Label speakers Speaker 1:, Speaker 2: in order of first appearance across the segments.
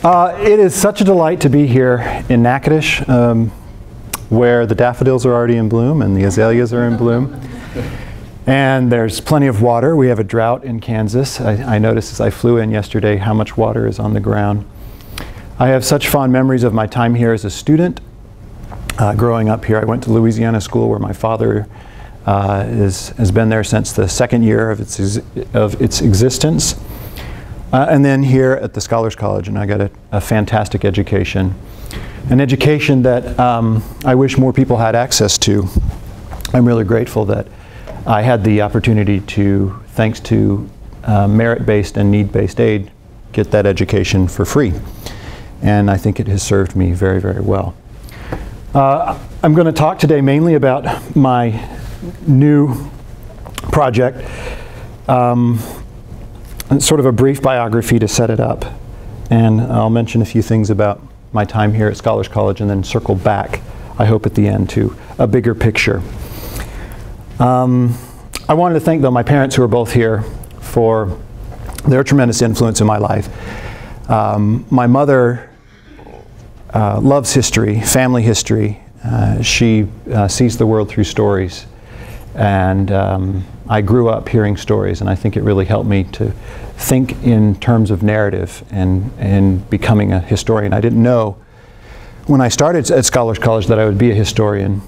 Speaker 1: It is such a delight to be here in Natchitoches, where the daffodils are already in bloom and the azaleas are in bloom. And there's plenty of water. We have a drought in Kansas. I noticed as I flew in yesterday how much water is on the ground. I have such fond memories of my time here as a student. Growing up here, I went to Louisiana School, where my father has been there since the second year of its existence. And then here at the Scholars College, and I got a fantastic education. An education that I wish more people had access to. I'm really grateful that I had the opportunity to, thanks to merit-based and need-based aid, get that education for free. And I think it has served me very, very well. I'm going to talk today mainly about my new project. Sort of a brief biography to set it up. And I'll mention a few things about my time here at Scholars College and then circle back, I hope at the end, to a bigger picture. I wanted to thank, though, my parents who are both here for their tremendous influence in my life. My mother loves history, family history. She sees the world through stories. And I grew up hearing stories, and I think it really helped me to think in terms of narrative and becoming a historian. I didn't know when I started at Scholars College that I would be a historian,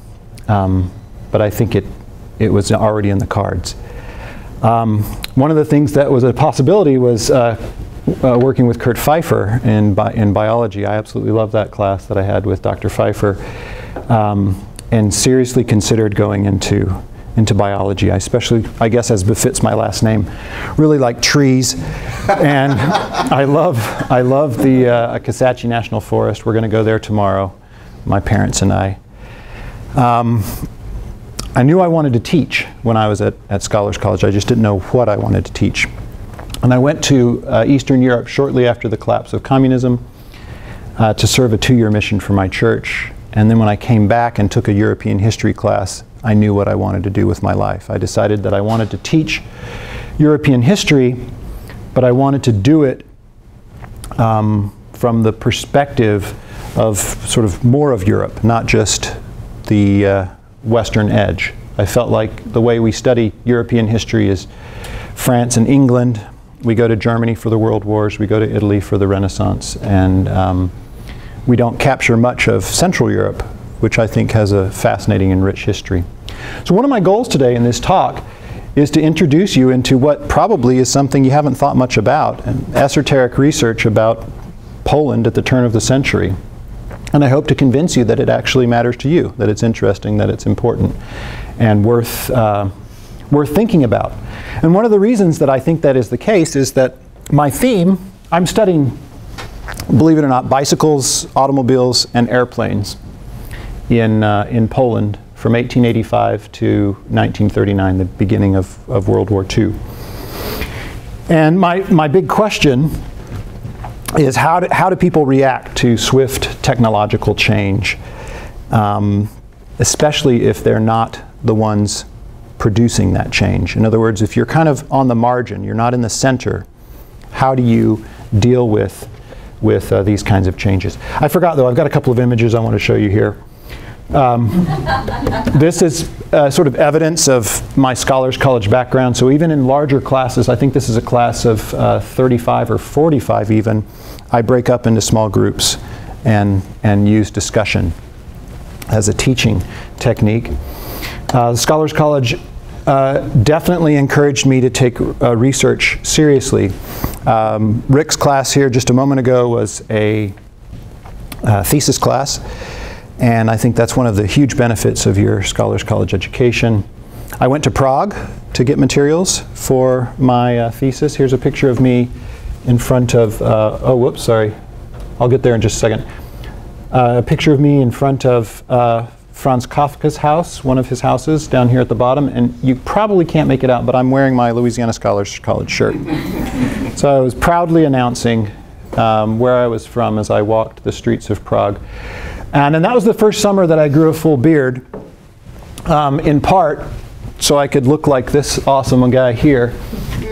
Speaker 1: but I think it was already in the cards. One of the things that was a possibility was working with Kurt Pfeiffer in biology. I absolutely loved that class that I had with Dr. Pfeiffer, and seriously considered going into biology. I especially, I guess as befits my last name, really like trees. And I love the Kisatchie National Forest. We're going to go there tomorrow, my parents and I. I knew I wanted to teach when I was at Scholars College. I just didn't know what I wanted to teach. And I went to Eastern Europe shortly after the collapse of communism to serve a 2-year mission for my church. And then when I came back and took a European history class, I knew what I wanted to do with my life. I decided that I wanted to teach European history, but I wanted to do it from the perspective of sort of more of Europe, not just the Western edge. I felt like the way we study European history is France and England. We go to Germany for the World Wars, we go to Italy for the Renaissance, and we don't capture much of Central Europe, which I think has a fascinating and rich history. So one of my goals today in this talk is to introduce you into what probably is something you haven't thought much about, an esoteric research about Poland at the turn of the century. And I hope to convince you that it actually matters to you, that it's interesting, that it's important, and worth thinking about. And one of the reasons that I think that is the case is that my theme, I'm studying, believe it or not, bicycles, automobiles, and airplanes in Poland from 1885 to 1939, the beginning of World War II. And my big question is how do people react to swift technological change, especially if they're not the ones producing that change? In other words, if you're kind of on the margin, you're not in the center, how do you deal with these kinds of changes? I forgot, though, I've got a couple of images I want to show you here. This is sort of evidence of my Scholars College background. So even in larger classes, I think this is a class of 35 or 45 even, I break up into small groups and use discussion as a teaching technique. The Scholars College definitely encouraged me to take research seriously. Rick's class here just a moment ago was a thesis class. And I think that's one of the huge benefits of your Scholars College education. I went to Prague to get materials for my thesis. Here's a picture of me in front of, oh, whoops, sorry. I'll get there in just a second. A picture of me in front of Franz Kafka's house, one of his houses down here at the bottom. And you probably can't make it out, but I'm wearing my Louisiana Scholars College shirt. So I was proudly announcing where I was from as I walked the streets of Prague. And then that was the first summer that I grew a full beard, in part so I could look like this awesome guy here.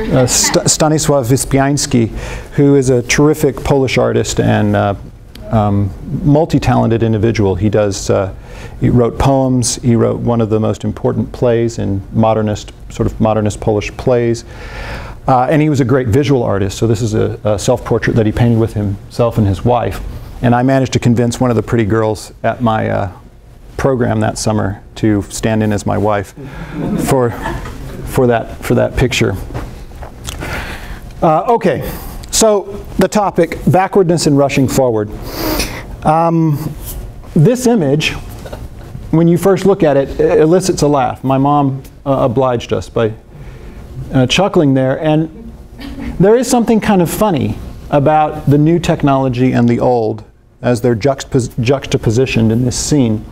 Speaker 1: Stanisław Wyspiański, who is a terrific Polish artist and multi-talented individual. He wrote poems. He wrote one of the most important plays in modernist Polish plays. And he was a great visual artist. So this is a self-portrait that he painted with himself and his wife. And I managed to convince one of the pretty girls at my program that summer to stand in as my wife for that picture. Okay, so the topic, backwardness and rushing forward. This image, when you first look at it, elicits a laugh. My mom obliged us by chuckling there, and there is something kind of funny about the new technology and the old as they're juxtapositioned in this scene.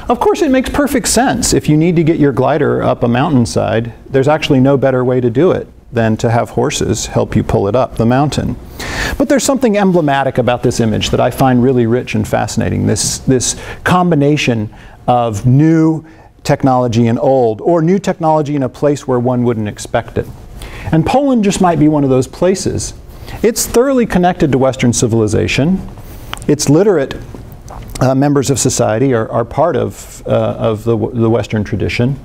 Speaker 1: Of course, it makes perfect sense. If you need to get your glider up a mountainside, there's actually no better way to do it than to have horses help you pull it up the mountain. But there's something emblematic about this image that I find really rich and fascinating, this combination of new technology and old, or new technology in a place where one wouldn't expect it. And Poland just might be one of those places. It's thoroughly connected to Western civilization. Its literate members of society are part of the Western tradition.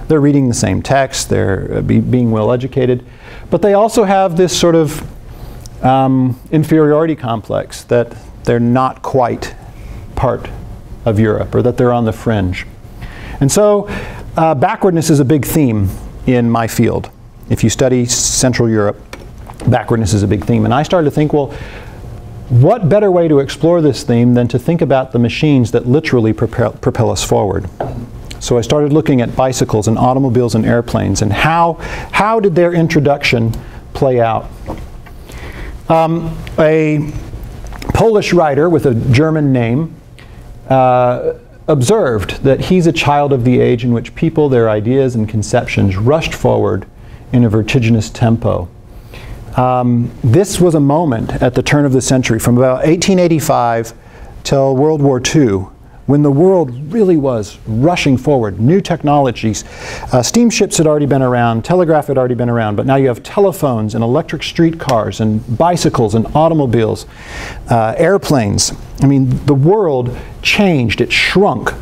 Speaker 1: They're reading the same text, they're being well educated, but they also have this sort of inferiority complex that they're not quite part of Europe, or that they're on the fringe. And so backwardness is a big theme in my field. If you study Central Europe, backwardness is a big theme. And I started to think, well, what better way to explore this theme than to think about the machines that literally propel us forward? So I started looking at bicycles and automobiles and airplanes, and how did their introduction play out? A Polish writer with a German name observed that he's a child of the age in which people, their ideas and conceptions rushed forward in a vertiginous tempo. This was a moment at the turn of the century, from about 1885 till World War II, when the world really was rushing forward. New technologies. Steamships had already been around, telegraph had already been around, but now you have telephones and electric streetcars and bicycles and automobiles, airplanes. I mean, the world changed, it shrunk.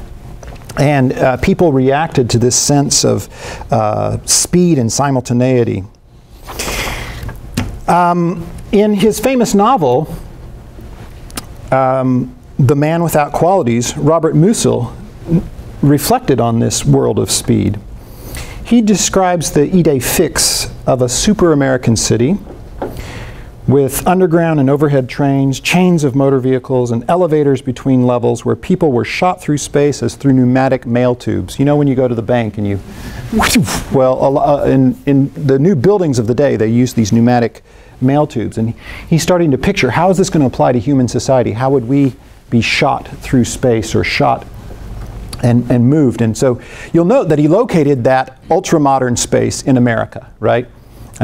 Speaker 1: And people reacted to this sense of speed and simultaneity. In his famous novel, The Man Without Qualities, Robert Musil reflected on this world of speed. He describes the idée fixe of a super-American city with underground and overhead trains, chains of motor vehicles, and elevators between levels where people were shot through space as through pneumatic mail tubes. You know when you go to the bank and you, well, in the new buildings of the day, they use these pneumatic mail tubes. And he's starting to picture, how is this going to apply to human society? How would we be shot through space, or shot and moved? And so you'll note that he located that ultra-modern space in America, right?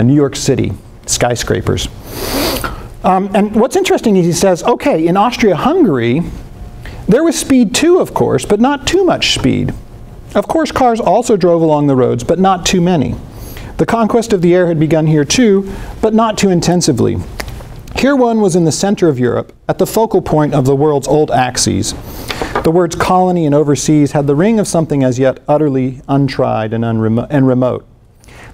Speaker 1: New York City, skyscrapers. And what's interesting is he says, okay, in Austria-Hungary, there was speed too, of course, but not too much speed. Of course, cars also drove along the roads, but not too many. The conquest of the air had begun here too, but not too intensively. Here one was in the center of Europe, at the focal point of the world's old axes. The words colony and overseas had the ring of something as yet utterly untried and remote.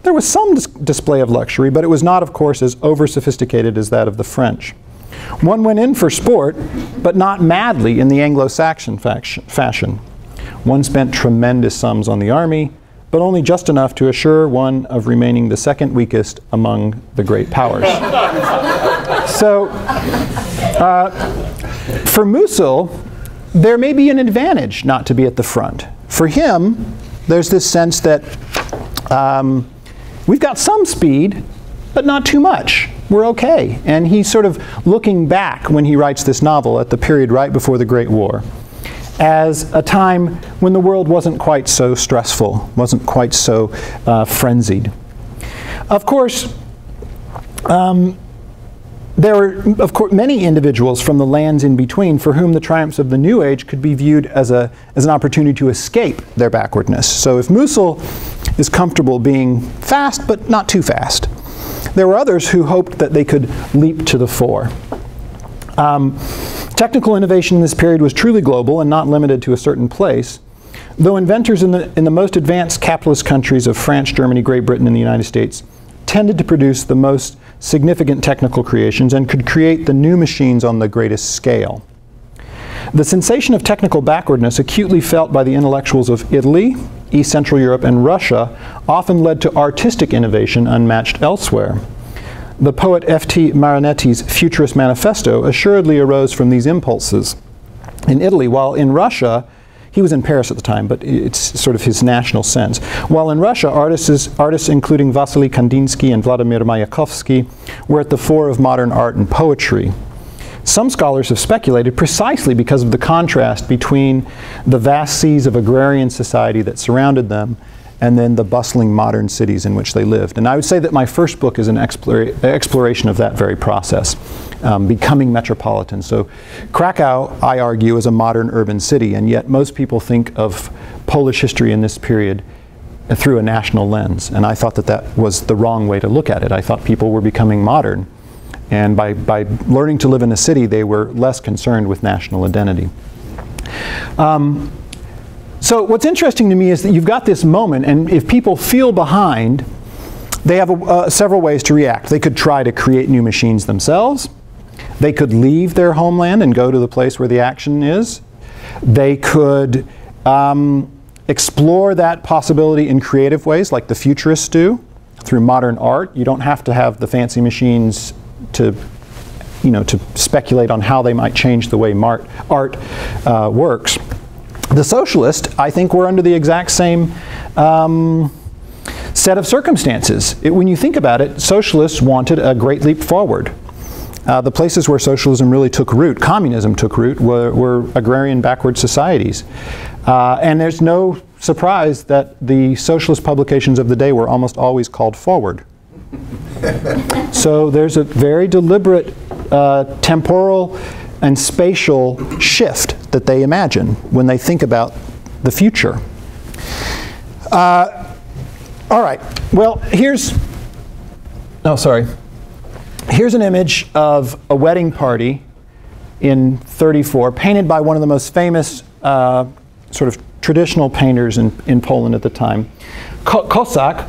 Speaker 1: There was some display of luxury, but it was not, of course, as over-sophisticated as that of the French. One went in for sport, but not madly in the Anglo-Saxon fashion. One spent tremendous sums on the army, but only just enough to assure one of remaining the second weakest among the great powers. So, for Musil, there may be an advantage not to be at the front. For him, there's this sense that we've got some speed, but not too much. We're okay. And he's sort of looking back when he writes this novel at the period right before the Great War, as a time when the world wasn't quite so stressful, wasn't quite so frenzied. Of course, there were, of course, many individuals from the lands in between for whom the triumphs of the New Age could be viewed as an opportunity to escape their backwardness. So if Musil is comfortable being fast, but not too fast. There were others who hoped that they could leap to the fore. Technical innovation in this period was truly global and not limited to a certain place, though inventors in the most advanced capitalist countries of France, Germany, Great Britain, and the United States tended to produce the most significant technical creations and could create the new machines on the greatest scale. The sensation of technical backwardness acutely felt by the intellectuals of Italy, East Central Europe, and Russia often led to artistic innovation unmatched elsewhere. The poet F.T. Marinetti's Futurist Manifesto assuredly arose from these impulses. In Italy, while in Russia, he was in Paris at the time, but it's sort of his national sense. While in Russia, artists including Vasily Kandinsky and Vladimir Mayakovsky were at the fore of modern art and poetry. Some scholars have speculated precisely because of the contrast between the vast seas of agrarian society that surrounded them and then the bustling modern cities in which they lived. And I would say that my first book is an exploration of that very process, becoming metropolitan. So Krakow, I argue, is a modern urban city, and yet most people think of Polish history in this period through a national lens. And I thought that that was the wrong way to look at it. I thought people were becoming modern. And by learning to live in a city, they were less concerned with national identity. So what's interesting to me is that you've got this moment, and if people feel behind, they have several ways to react. They could try to create new machines themselves. They could leave their homeland and go to the place where the action is. They could explore that possibility in creative ways, like the futurists do, through modern art. You don't have to have the fancy machines to speculate on how they might change the way art works. The socialists, I think, were under the exact same set of circumstances. When you think about it, socialists wanted a great leap forward. The places where socialism really took root, communism took root, were agrarian backward societies. And there's no surprise that the socialist publications of the day were almost always called Forward. So there's a very deliberate temporal and spatial shift that they imagine when they think about the future. All right, well, here's an image of a wedding party in '34, painted by one of the most famous sort of traditional painters in Poland at the time. Kossak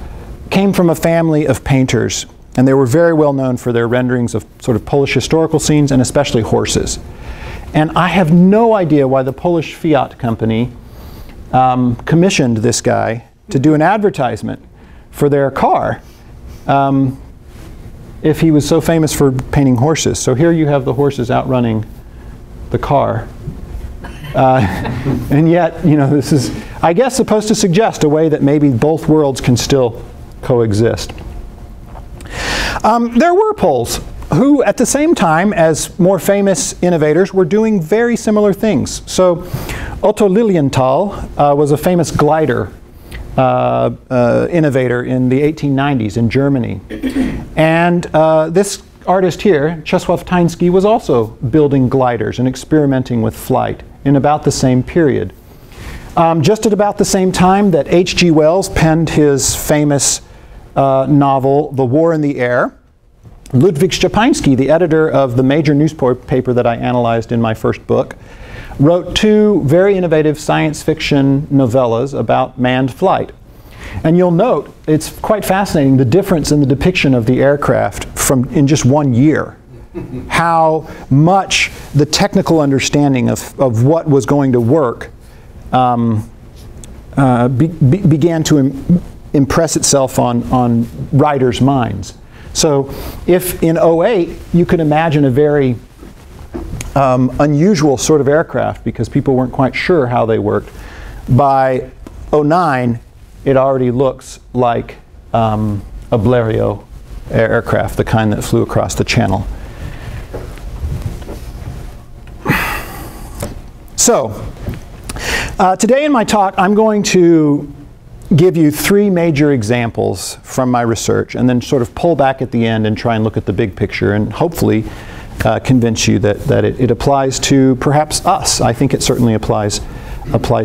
Speaker 1: came from a family of painters, and they were very well known for their renderings of sort of Polish historical scenes, and especially horses. And I have no idea why the Polish Fiat company commissioned this guy to do an advertisement for their car if he was so famous for painting horses. So here you have the horses outrunning the car. And yet, this is, I guess, supposed to suggest a way that maybe both worlds can still coexist. There were Poles who, at the same time as more famous innovators, were doing very similar things. So Otto Lilienthal was a famous glider innovator in the 1890s in Germany. And this artist here, Czesław Tański, was also building gliders and experimenting with flight in about the same period. Just at about the same time that H.G. Wells penned his famous novel, The War in the Air, Ludwig Szczepański, the editor of the major newspaper that I analyzed in my first book, wrote two very innovative science fiction novellas about manned flight. And you'll note, it's quite fascinating, the difference in the depiction of the aircraft in just 1 year. How much the technical understanding of what was going to work began to impress itself on writers' minds. So if in '08 you could imagine a very unusual sort of aircraft because people weren't quite sure how they worked, by '09 it already looks like a Blériot aircraft, the kind that flew across the channel. So today in my talk I'm going to give you three major examples from my research and then sort of pull back at the end and try and look at the big picture and hopefully convince you that it applies to perhaps us. I think it certainly applies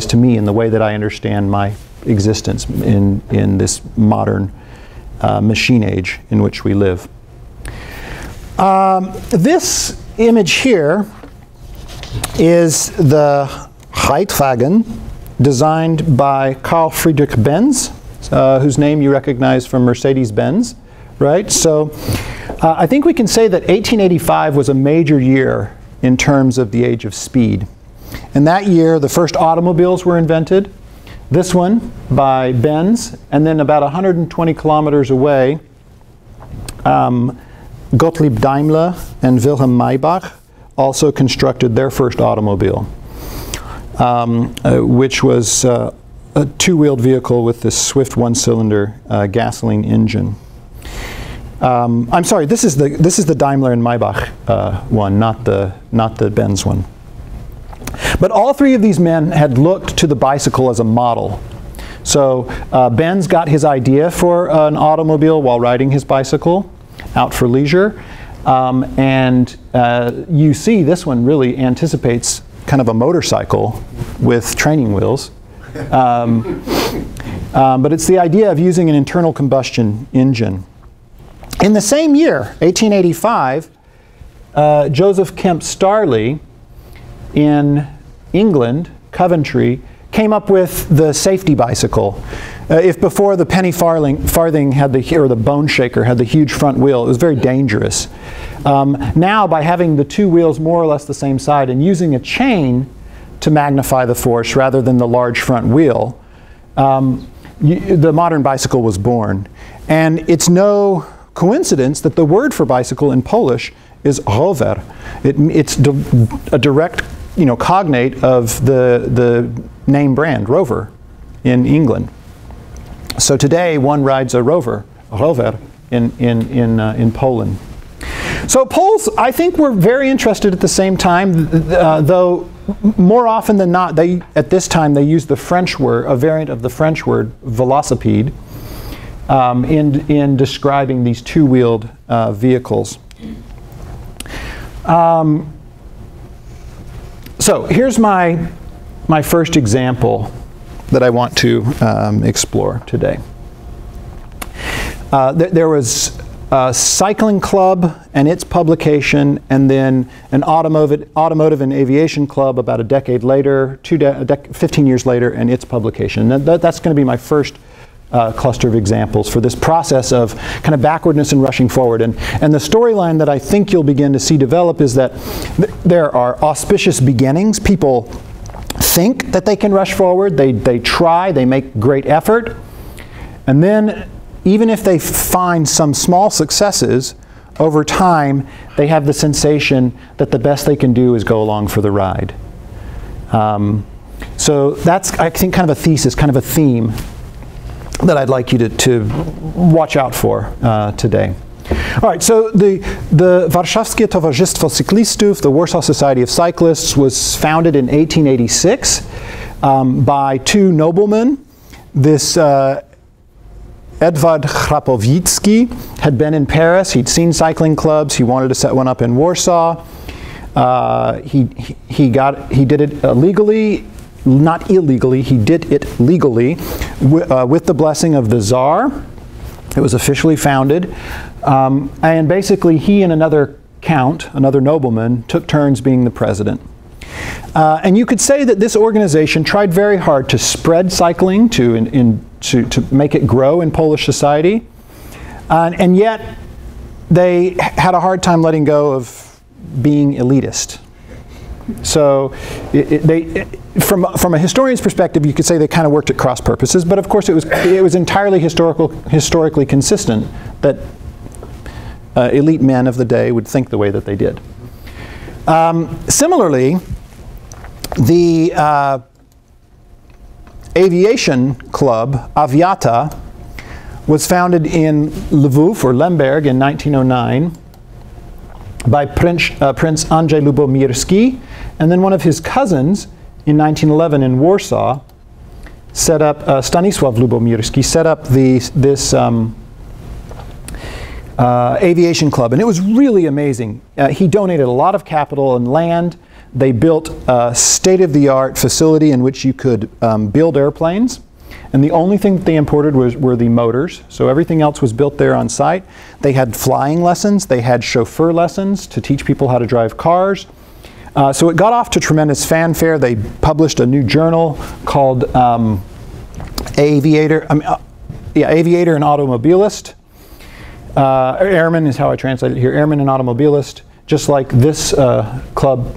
Speaker 1: to me in the way that I understand my existence in this modern machine age in which we live. This image here is the Reitwagen designed by Carl Friedrich Benz, whose name you recognize from Mercedes-Benz, right? So I think we can say that 1885 was a major year in terms of the age of speed. In that year, the first automobiles were invented. This one by Benz, and then about 120 kilometers away, Gottlieb Daimler and Wilhelm Maybach also constructed their first automobile, which was a two-wheeled vehicle with this swift one-cylinder gasoline engine. I'm sorry, this is the Daimler and Maybach one, not the Benz one. But all three of these men had looked to the bicycle as a model. So Benz got his idea for an automobile while riding his bicycle out for leisure. And you see this one really anticipates kind of a motorcycle with training wheels. But it's the idea of using an internal combustion engine. In the same year, 1885, Joseph Kemp Starley in England, Coventry, came up with the safety bicycle. If before the penny farthing had or the bone shaker had the huge front wheel, it was very dangerous. Now, by having the two wheels more or less the same side and using a chain to magnify the force rather than the large front wheel, the modern bicycle was born. And it's no coincidence that the word for bicycle in Polish is rower. It's a direct, cognate of the name brand, Rover, in England. So today one rides a rower in Poland. So Poles, I think, were very interested at the same time, though more often than not, at this time they used the French word, a variant of the French word, velocipede, in describing these two-wheeled vehicles. So here's my first example that I want to explore today. There was a cycling club and its publication, and then an automotive and aviation club about a decade later, 15 years later, and its publication. That's going to be my first cluster of examples for this process of kind of backwardness and rushing forward. And the storyline that I think you'll begin to see develop is that there are auspicious beginnings. People think that they can rush forward. They try. They make great effort. And then, even if they find some small successes, over time, they have the sensation that the best they can do is go along for the ride. So that's, I think, kind of a thesis, kind of a theme that I'd like you to watch out for today. All right, so the Warszawskie Towarzystwo Cyklistów, the Warsaw Society of Cyclists, was founded in 1886 by two noblemen. This Edward Chrapowicki had been in Paris. He'd seen cycling clubs. He wanted to set one up in Warsaw. He did it legally. Not illegally, he did it legally with the blessing of the Tsar. It was officially founded. And basically he and another count, another nobleman, took turns being the president. And you could say that this organization tried very hard to spread cycling, to make it grow in Polish society. And yet they had a hard time letting go of being elitist. So from a historian's perspective, you could say they kind of worked at cross purposes, but of course it was entirely historically consistent that elite men of the day would think the way that they did. Similarly, the aviation club, Aviata, was founded in Lwów or Lemberg in 1909 by Prince Andrzej Lubomirski, and then one of his cousins in 1911 in Warsaw set up, Stanisław Lubomirski set up this aviation club, and it was really amazing. He donated a lot of capital and land. They built a state-of-the-art facility in which you could build airplanes. And the only thing that they imported were the motors. So everything else was built there on site. They had flying lessons. They had chauffeur lessons to teach people how to drive cars. So it got off to tremendous fanfare. They published a new journal called Aviator and Automobilist. Airman is how I translate it here. Airman and Automobilist. Just like this club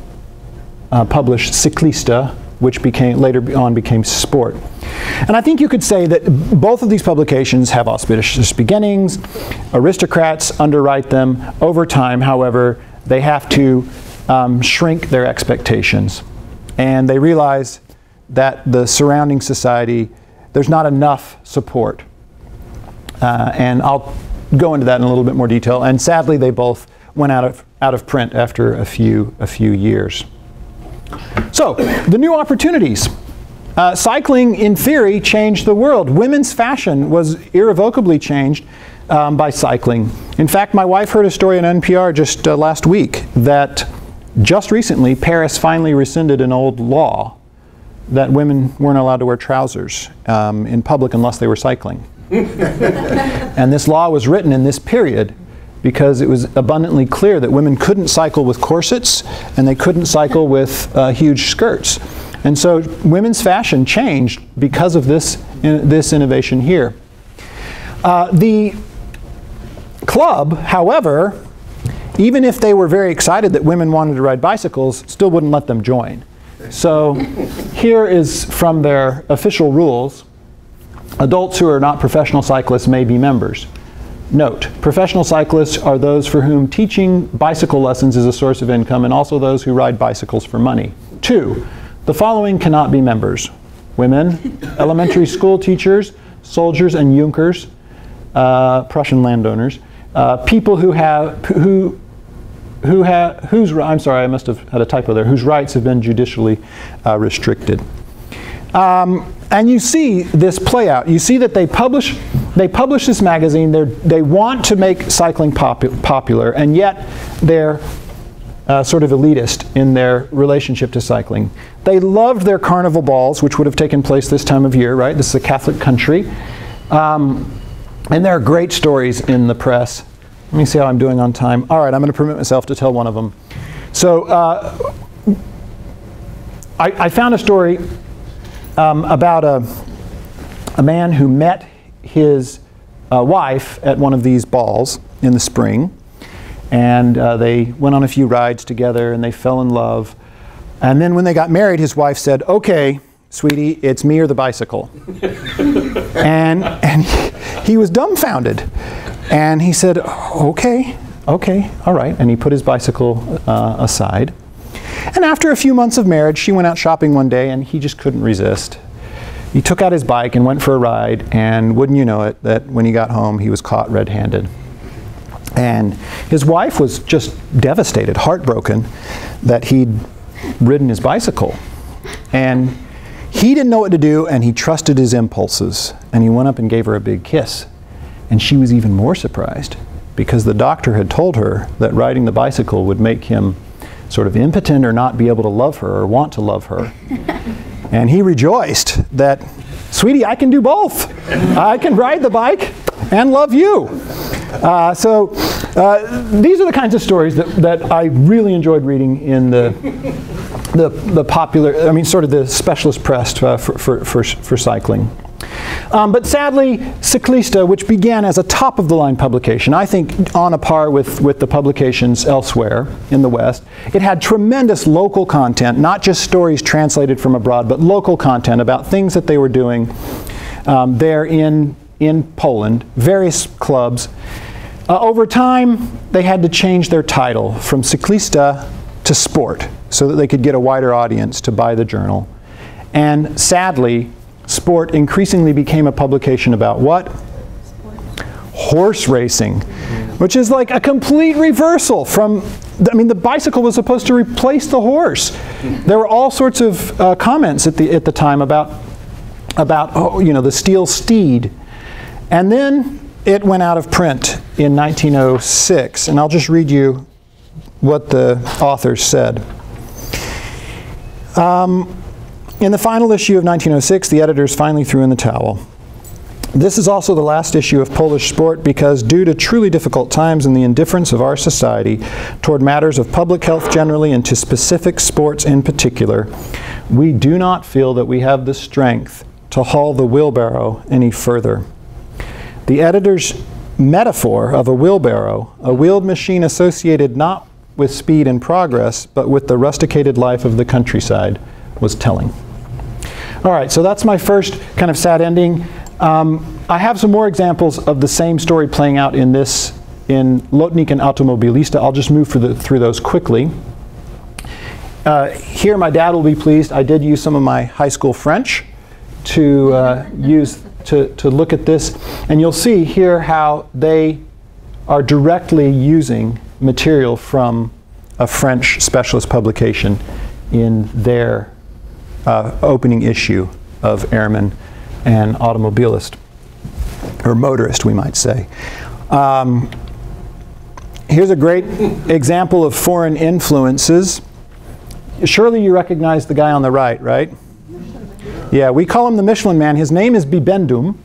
Speaker 1: published Cyclista, which later on became Sport. And I think you could say that both of these publications have auspicious beginnings. Aristocrats underwrite them. Over time, however, they have to shrink their expectations. And they realize that the surrounding society, there's not enough support. And I'll go into that in a little bit more detail. And sadly, they both went out of print after a few years. So, the new opportunities. Cycling, in theory, changed the world. Women's fashion was irrevocably changed by cycling. In fact, my wife heard a story on NPR just last week that just recently Paris finally rescinded an old law that women weren't allowed to wear trousers in public unless they were cycling. And this law was written in this period because it was abundantly clear that women couldn't cycle with corsets and they couldn't cycle with huge skirts. And so women's fashion changed because of this innovation here. The club, however, even if they were very excited that women wanted to ride bicycles, still wouldn't let them join. So here is from their official rules. Adults who are not professional cyclists may be members. Note, professional cyclists are those for whom teaching bicycle lessons is a source of income, and also those who ride bicycles for money. 2, the following cannot be members: women, elementary school teachers, soldiers and Junkers, Prussian landowners, people whose I'm sorry, I must have had a typo there, whose rights have been judicially restricted. And you see this play out. You see that they publish this magazine. They want to make cycling popular, and yet they're sort of elitist in their relationship to cycling. They loved their carnival balls, which would have taken place this time of year, right? This is a Catholic country. And there are great stories in the press. Let me see how I'm doing on time. All right, I'm going to permit myself to tell one of them. So I found a story about a man who met his wife at one of these balls in the spring. And they went on a few rides together and they fell in love. And then when they got married, his wife said, "Okay, sweetie, it's me or the bicycle." and he was dumbfounded. And he said, okay, all right. And he put his bicycle aside. And after a few months of marriage, she went out shopping one day and he just couldn't resist. He took out his bike and went for a ride, and wouldn't you know it, that when he got home, he was caught red-handed. And his wife was just devastated, heartbroken, that he'd ridden his bicycle. And he didn't know what to do, and he trusted his impulses. And he went up and gave her a big kiss. And she was even more surprised, because the doctor had told her that riding the bicycle would make him sort of impotent or not be able to love her or want to love her. And he rejoiced that, "Sweetie, I can do both. I can ride the bike and love you." So these are the kinds of stories that I really enjoyed reading in the popular, I mean, sort of the specialist press for cycling. But sadly, Cyclista, which began as a top-of-the-line publication, I think on a par with the publications elsewhere in the West, it had tremendous local content, not just stories translated from abroad, but local content about things that they were doing there in Poland, various clubs. Over time, they had to change their title from Cyclista to Sport so that they could get a wider audience to buy the journal. And sadly, Sport increasingly became a publication about what? Horse racing, which is like a complete reversal from, I mean, the bicycle was supposed to replace the horse. There were all sorts of comments at the time about oh, you know, the steel steed. And then it went out of print in 1906, and I'll just read you what the authors said. In the final issue of 1906, the editors finally threw in the towel. This is also the last issue of Polish Sport because due to truly difficult times and the indifference of our society toward matters of public health generally and to specific sports in particular, we do not feel that we have the strength to haul the wheelbarrow any further. The editor's metaphor of a wheelbarrow, a wheeled machine associated not with speed and progress, but with the rusticated life of the countryside, was telling. All right, so that's my first kind of sad ending. I have some more examples of the same story playing out in Lotnik and Automobilista. I'll just move through those quickly. Here, my dad will be pleased. I did use some of my high school French to look at this. And you'll see here how they are directly using material from a French specialist publication in their opening issue of Airman and Automobilist, or Motorist, we might say. Here's a great example of foreign influences. Surely you recognize the guy on the right, right? Yeah, we call him the Michelin Man. His name is Bibendum.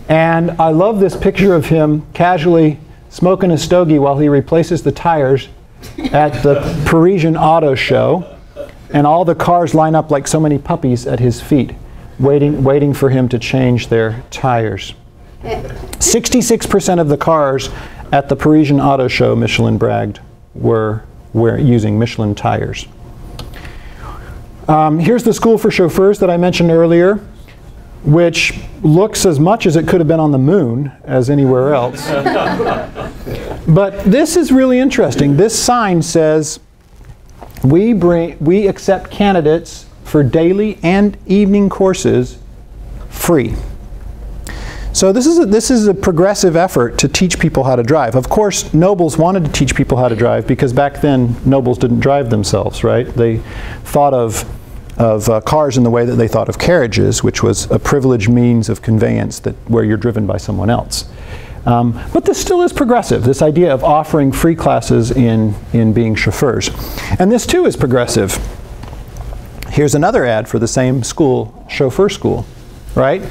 Speaker 1: And I love this picture of him casually smoking a stogie while he replaces the tires at the Parisian Auto Show. And all the cars line up like so many puppies at his feet, waiting for him to change their tires. 66% of the cars at the Parisian Auto Show, Michelin bragged, were using Michelin tires. Here's the school for chauffeurs that I mentioned earlier, which looks as much as it could have been on the moon as anywhere else. But this is really interesting. This sign says, we accept candidates for daily and evening courses free. So this is a progressive effort to teach people how to drive. Of course, nobles wanted to teach people how to drive because back then nobles didn't drive themselves, right? They thought of cars in the way that they thought of carriages, which was a privileged means of conveyance where you're driven by someone else. But this still is progressive, this idea of offering free classes in being chauffeurs. And this too is progressive. Here's another ad for the same school, chauffeur school, right?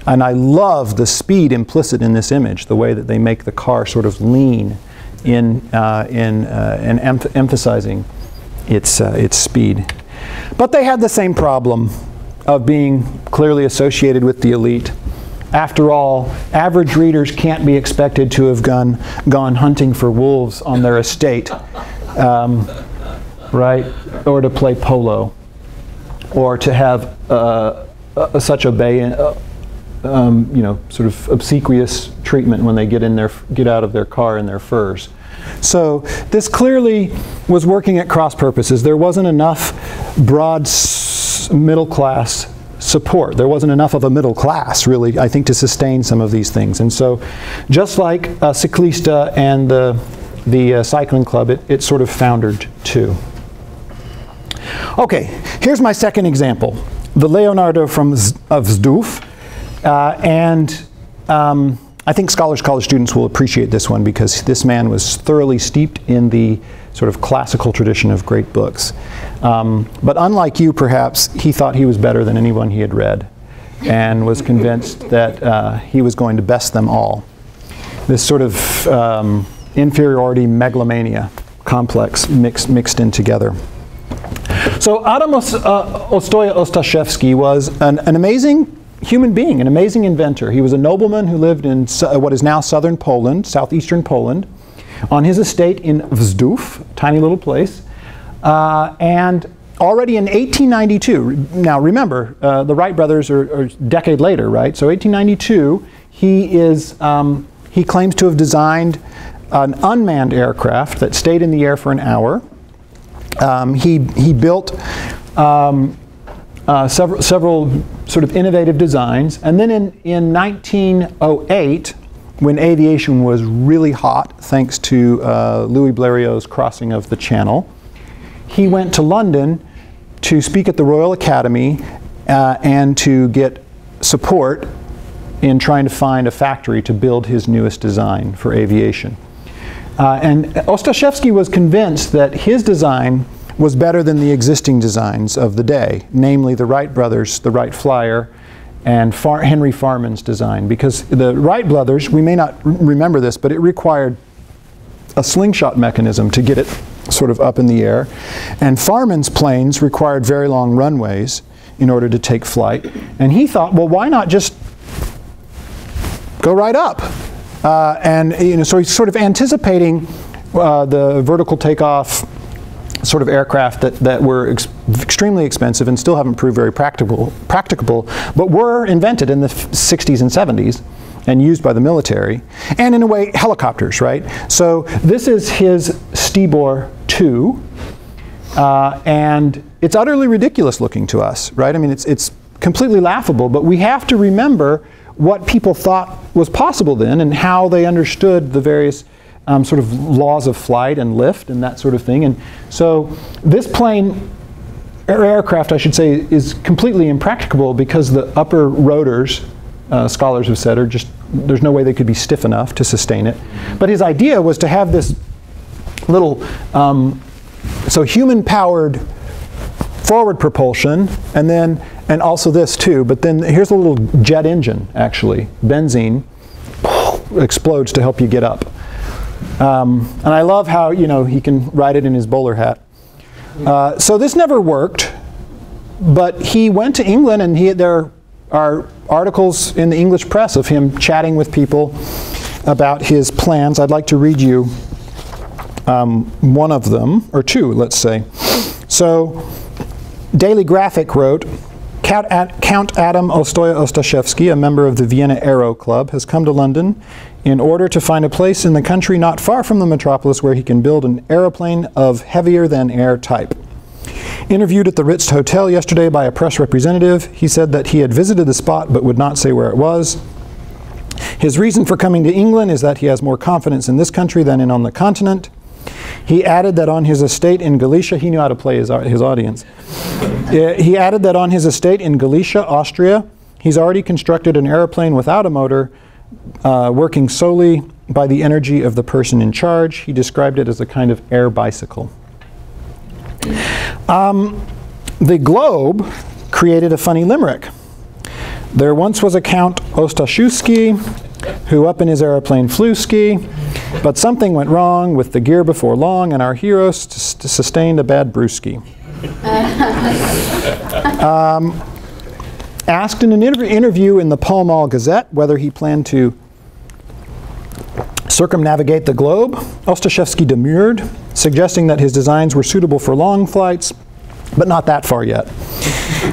Speaker 1: And I love the speed implicit in this image, the way that they make the car sort of lean in emphasizing its speed. But they had the same problem of being clearly associated with the elite. After all, average readers can't be expected to have gone hunting for wolves on their estate, right? Or to play polo, or to have such sort of obsequious treatment when they get out of their car in their furs. So this clearly was working at cross purposes. There wasn't enough broad middle class support. There wasn't enough of a middle class, really, I think, to sustain some of these things. And so just like Cyclista and the cycling club, it sort of foundered too. Okay, here's my second example. The Leonardo of Zduf. I think Scholars College students will appreciate this one because this man was thoroughly steeped in the sort of classical tradition of great books. But unlike you, perhaps, he thought he was better than anyone he had read and was convinced that he was going to best them all. This sort of inferiority megalomania complex mixed in together. So Adam Ostoja Ostaszewski was an amazing human being, an amazing inventor. He was a nobleman who lived in what is now southern Poland, southeastern Poland, on his estate in Wzdów, tiny little place. And already in 1892, now remember, the Wright brothers are a decade later, right? So 1892, he claims to have designed an unmanned aircraft that stayed in the air for an hour. He built several sort of innovative designs. And then in 1908, when aviation was really hot, thanks to Louis Blériot's crossing of the Channel, he went to London to speak at the Royal Academy and to get support in trying to find a factory to build his newest design for aviation. And Ostaszewski was convinced that his design was better than the existing designs of the day, namely the Wright brothers, the Wright Flyer, and Henry Farman's design. Because the Wright brothers, we may not remember this, but it required a slingshot mechanism to get it sort of up in the air. And Farman's planes required very long runways in order to take flight. And he thought, well, why not just go right up? And so he's sort of anticipating the vertical takeoff sort of aircraft that were extremely expensive and still haven't proved very practicable, but were invented in the 60s and 70s and used by the military, and in a way helicopters, right? So this is his Stibor 2, and it's utterly ridiculous looking to us, right? I mean, it's completely laughable, but we have to remember what people thought was possible then and how they understood the various sort of laws of flight and lift and that sort of thing. And so this plane, aircraft I should say, is completely impracticable because the upper rotors, scholars have said, are just, there's no way they could be stiff enough to sustain it. But his idea was to have this little, so human-powered forward propulsion, and also this too, but then here's a little jet engine, actually. Benzene explodes to help you get up. And I love how, he can ride it in his bowler hat. So this never worked, but he went to England, and there are articles in the English press of him chatting with people about his plans. I'd like to read you one of them, or two, let's say. So Daily Graphic wrote, Count Adam Ostashevsky, a member of the Vienna Aero Club, has come to London in order to find a place in the country not far from the metropolis where he can build an aeroplane of heavier-than-air type. Interviewed at the Ritz Hotel yesterday by a press representative, he said that he had visited the spot but would not say where it was. His reason for coming to England is that he has more confidence in this country than on the continent. He added that on his estate in Galicia, he knew how to play his audience. He added that on his estate in Galicia, Austria, he's already constructed an airplane without a motor, working solely by the energy of the person in charge. He described it as a kind of air bicycle. The Globe created a funny limerick. There once was a Count Ostaszewski who up in his airplane flew ski, but something went wrong with the gear before long, and our hero sustained a bad brewski. Asked in an interview in the Pall Mall Gazette whether he planned to circumnavigate the globe, Ostaszewski demurred, suggesting that his designs were suitable for long flights, but not that far yet.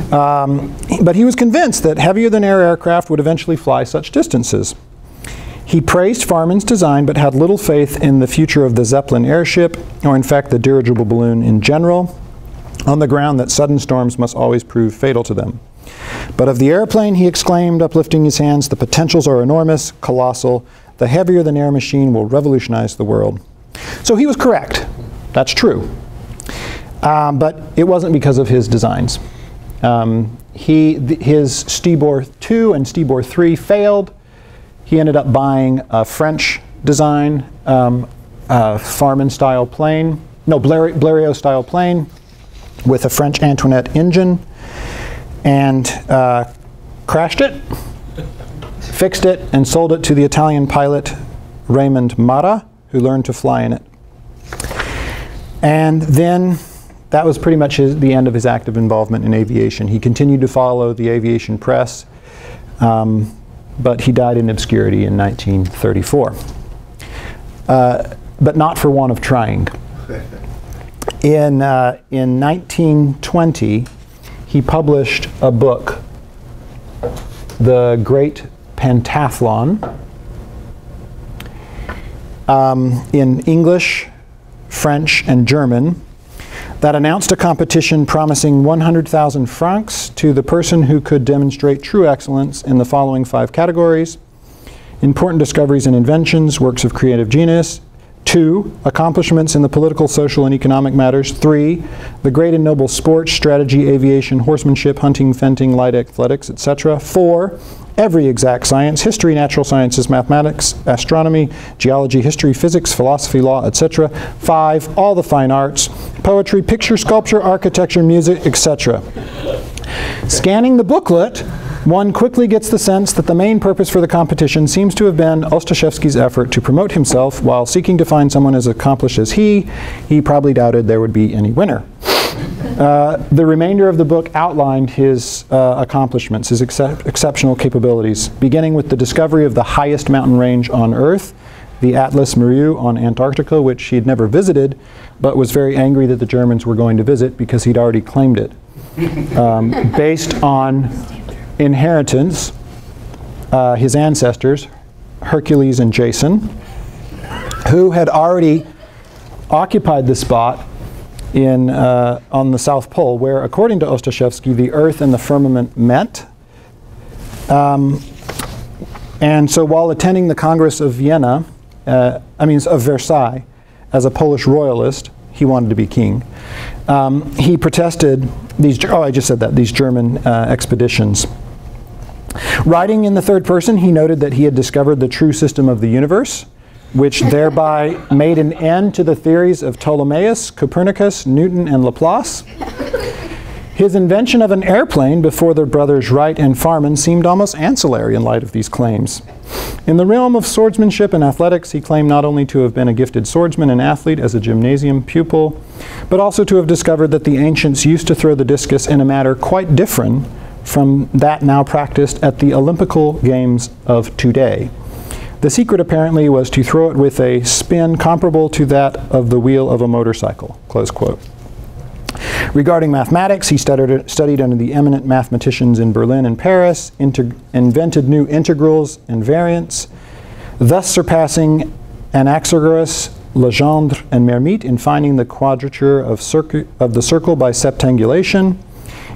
Speaker 1: But he was convinced that heavier-than-air aircraft would eventually fly such distances. He praised Farman's design, but had little faith in the future of the Zeppelin airship, or in fact the dirigible balloon in general, on the ground that sudden storms must always prove fatal to them. But of the airplane, he exclaimed, uplifting his hands, the potentials are enormous, colossal. The heavier-than-air machine will revolutionize the world. So he was correct. That's true. But it wasn't because of his designs. His Stibor 2 and Stibor 3 failed. He ended up buying a French design, Farman-style plane, no, Blériot-style plane with a French Antoinette engine, and crashed it, fixed it, and sold it to the Italian pilot Raymond Mara, who learned to fly in it. And then that was pretty much the end of his active involvement in aviation. He continued to follow the aviation press, but he died in obscurity in 1934. But not for want of trying. In 1920, he published a book, The Great Pentathlon, in English, French, and German, that announced a competition promising 100,000 francs to the person who could demonstrate true excellence in the following 5 categories: important discoveries and inventions, works of creative genius, 2, accomplishments in the political, social, and economic matters. 3, the great and noble sports, strategy, aviation, horsemanship, hunting, fencing, light athletics, etc. 4, every exact science, history, natural sciences, mathematics, astronomy, geology, history, physics, philosophy, law, etc. 5, all the fine arts, poetry, picture, sculpture, architecture, music, etc. Scanning the booklet, one quickly gets the sense that the main purpose for the competition seems to have been Ostashevsky's effort to promote himself while seeking to find someone as accomplished as he. He probably doubted there would be any winner. The remainder of the book outlined his accomplishments, his exceptional capabilities, beginning with the discovery of the highest mountain range on Earth, the Atlas Muriu on Antarctica, which he had never visited, but was very angry that the Germans were going to visit because he'd already claimed it. Based on inheritance, his ancestors, Hercules and Jason, who had already occupied the spot on the South Pole, where, according to Ostashevsky, the Earth and the firmament met. And so while attending the Congress of Vienna, of Versailles, as a Polish royalist, he wanted to be king. He protested these German expeditions. Writing in the third person, he noted that he had discovered the true system of the universe, which thereby made an end to the theories of Ptolemaeus, Copernicus, Newton, and Laplace. His invention of an airplane before the brothers Wright and Farman seemed almost ancillary in light of these claims. In the realm of swordsmanship and athletics, he claimed not only to have been a gifted swordsman and athlete as a gymnasium pupil, but also to have discovered that the ancients used to throw the discus in a manner quite different from that now practiced at the Olympical Games of today. The secret apparently was to throw it with a spin comparable to that of the wheel of a motorcycle, close quote. Regarding mathematics, he studied under the eminent mathematicians in Berlin and Paris, invented new integrals and variants, thus surpassing Anaxagoras, Legendre, and Mermite in finding the quadrature of the circle by septangulation.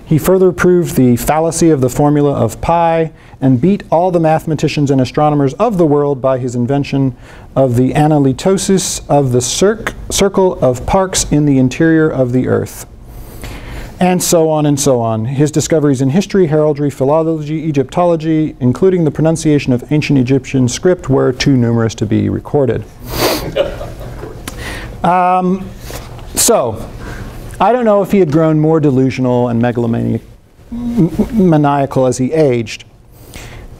Speaker 1: He further proved the fallacy of the formula of pi and beat all the mathematicians and astronomers of the world by his invention of the analytosis of the circle of Parkes in the interior of the Earth. And so on and so on. His discoveries in history, heraldry, philology, Egyptology, including the pronunciation of ancient Egyptian script, were too numerous to be recorded. So, I don't know if he had grown more delusional and megalomaniacal as he aged.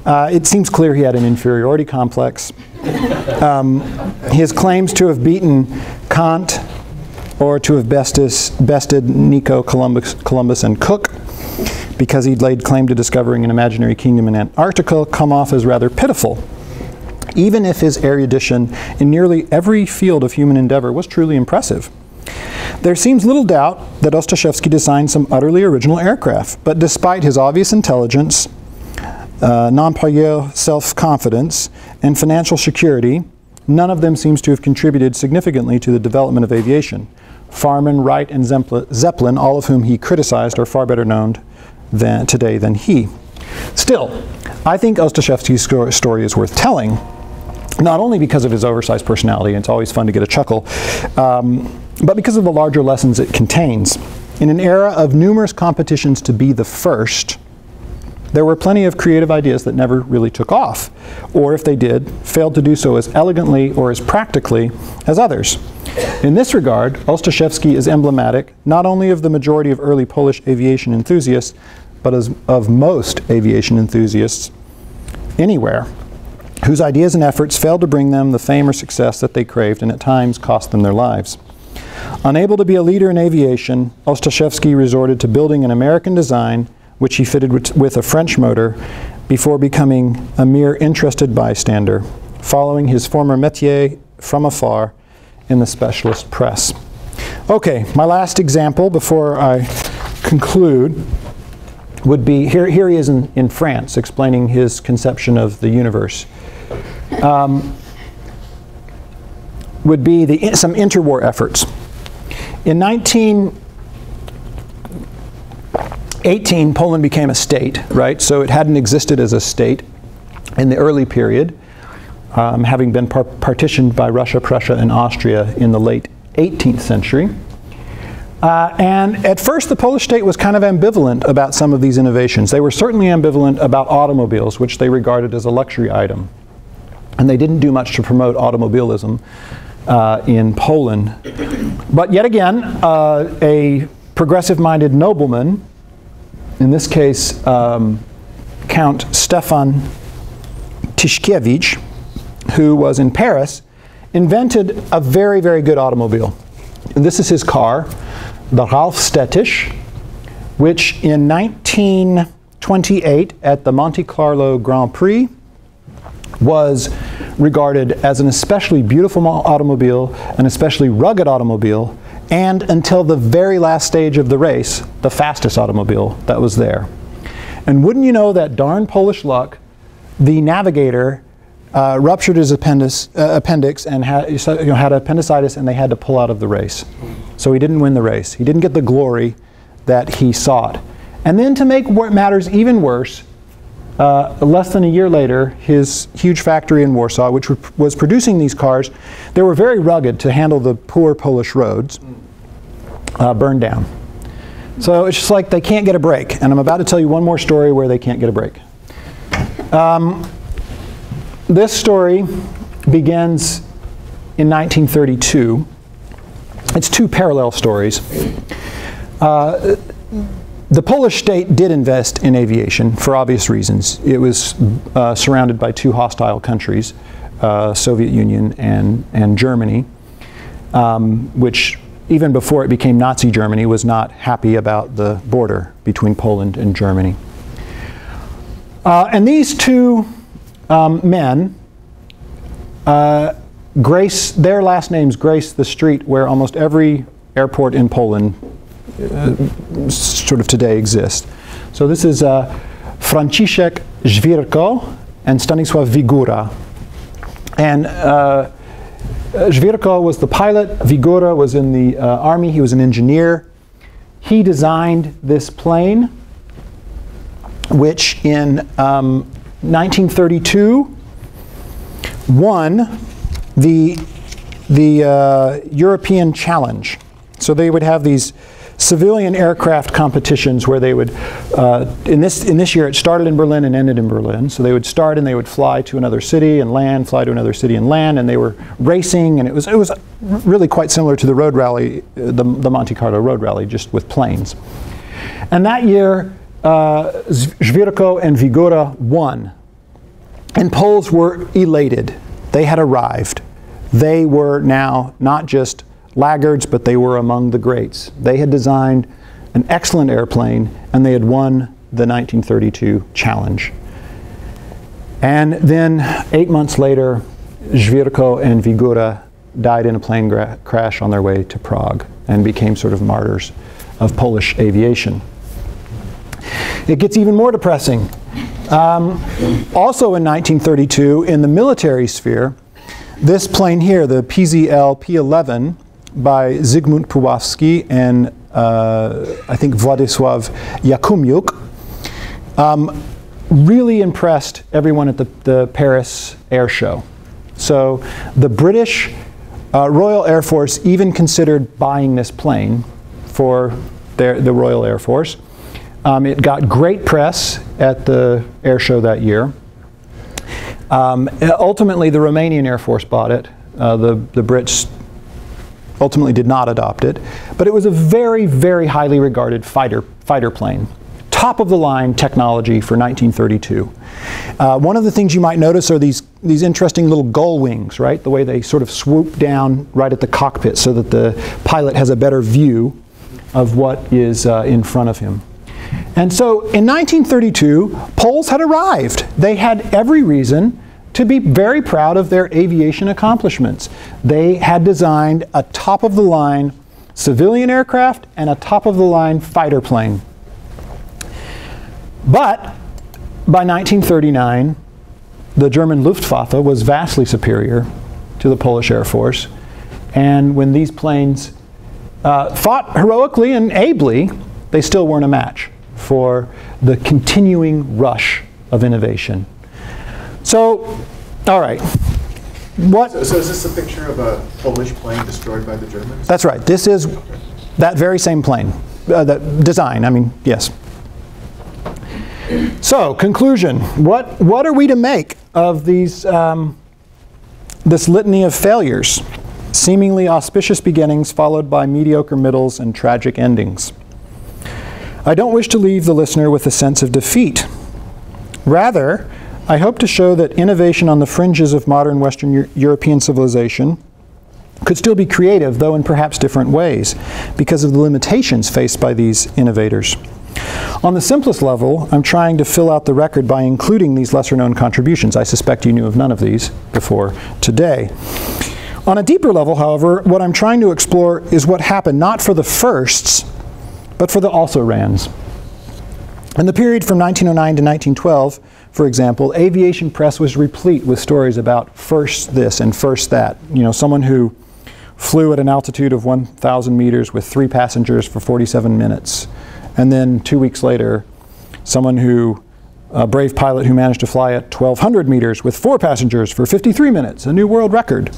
Speaker 1: It seems clear he had an inferiority complex. His claims to have beaten Kant or to have bested Nico, Columbus, and Cook because he'd laid claim to discovering an imaginary kingdom in Antarctica come off as rather pitiful, even if his erudition in nearly every field of human endeavor was truly impressive. There seems little doubt that Ostashevsky designed some utterly original aircraft, but despite his obvious intelligence, non-payeur self-confidence, and financial security, none of them seems to have contributed significantly to the development of aviation. Farman, Wright, and Zeppelin, all of whom he criticized, are far better known today than he. Still, I think Ostashevsky's story is worth telling, not only because of his oversized personality, and it's always fun to get a chuckle, but because of the larger lessons it contains. In an era of numerous competitions to be the first, there were plenty of creative ideas that never really took off, or if they did, failed to do so as elegantly or as practically as others. In this regard, Ostashevsky is emblematic not only of the majority of early Polish aviation enthusiasts, but of most aviation enthusiasts anywhere, whose ideas and efforts failed to bring them the fame or success that they craved and at times cost them their lives. Unable to be a leader in aviation, Ostashevsky resorted to building an American design which he fitted with a French motor before becoming a mere interested bystander, following his former métier from afar in the specialist press. Okay, my last example before I conclude would be, here he is in France explaining his conception of the universe. Would be some interwar efforts. In 1918, Poland became a state, right? So it hadn't existed as a state in the early period. having been partitioned by Russia, Prussia, and Austria in the late 18th century. And at first the Polish state was kind of ambivalent about some of these innovations. They were certainly ambivalent about automobiles, which they regarded as a luxury item. And they didn't do much to promote automobilism in Poland. But yet again, a progressive-minded nobleman, in this case Count Stefan Tyszkiewicz, who was in Paris, invented a very, very good automobile. And this is his car, the Ralfstädtisch, which in 1928 at the Monte Carlo Grand Prix was regarded as an especially beautiful automobile, an especially rugged automobile, and until the very last stage of the race, the fastest automobile that was there. And wouldn't you know that darn Polish luck, the navigator ruptured his appendix and had appendicitis, and they had to pull out of the race. So he didn't win the race. He didn't get the glory that he sought. And then to make matters even worse, less than a year later, his huge factory in Warsaw, which was producing these cars, they were very rugged to handle the poor Polish roads, burned down. So it's just like they can't get a break. And I'm about to tell you one more story where they can't get a break. This story begins in 1932. It's two parallel stories. The Polish state did invest in aviation for obvious reasons. It was surrounded by two hostile countries, Soviet Union and Germany, which even before it became Nazi Germany was not happy about the border between Poland and Germany. And these two men, their last names grace the street where almost every airport in Poland sort of today exists. So this is Franciszek Żwirko and Stanisław Wigura. And Żwirko was the pilot, Wigura was in the army, he was an engineer. He designed this plane, which in 1932 won the European Challenge. So they would have these civilian aircraft competitions where they would, in this year it started in Berlin and ended in Berlin. So they would start and they would fly to another city and land, fly to another city and land, and they were racing, and it was really quite similar to the road rally, the Monte Carlo road rally, just with planes. And that year, Żwirko and Wigura won. And Poles were elated. They had arrived. They were now not just laggards, but they were among the greats. They had designed an excellent airplane, and they had won the 1932 challenge. And then 8 months later, Żwirko and Wigura died in a plane crash on their way to Prague and became sort of martyrs of Polish aviation. It gets even more depressing. Also in 1932, in the military sphere, this plane here, the PZL P-11 by Zygmunt Puławski and I think Władysław Jakumiuk, really impressed everyone at the Paris Air Show. So the British Royal Air Force even considered buying this plane for the Royal Air Force. It got great press at the air show that year. Ultimately, the Romanian Air Force bought it. The Brits ultimately did not adopt it. But it was a very, very highly regarded fighter plane. Top of the line technology for 1932. One of the things you might notice are these interesting little gull wings, right? The way they sort of swoop down right at the cockpit so that the pilot has a better view of what is in front of him. And so in 1932, Poles had arrived. They had every reason to be very proud of their aviation accomplishments. They had designed a top-of-the-line civilian aircraft and a top-of-the-line fighter plane. But by 1939, the German Luftwaffe was vastly superior to the Polish Air Force. And when these planes fought heroically and ably, they still weren't a match for the continuing rush of innovation. So, all right, what?
Speaker 2: So is this a picture of a Polish plane destroyed by the Germans?
Speaker 1: That's right. This is that very same plane. The design, I mean, yes. So, conclusion. What are we to make of these, this litany of failures? Seemingly auspicious beginnings followed by mediocre middles and tragic endings. I don't wish to leave the listener with a sense of defeat. Rather, I hope to show that innovation on the fringes of modern Western European civilization could still be creative, though in perhaps different ways, because of the limitations faced by these innovators. On the simplest level, I'm trying to fill out the record by including these lesser-known contributions. I suspect you knew of none of these before today. On a deeper level, however, what I'm trying to explore is what happened not for the firsts, but for the also-rans. In the period from 1909 to 1912, for example, aviation press was replete with stories about first this and first that. You know, someone who flew at an altitude of 1,000 meters with 3 passengers for 47 minutes. And then 2 weeks later, a brave pilot who managed to fly at 1,200 meters with 4 passengers for 53 minutes, a new world record.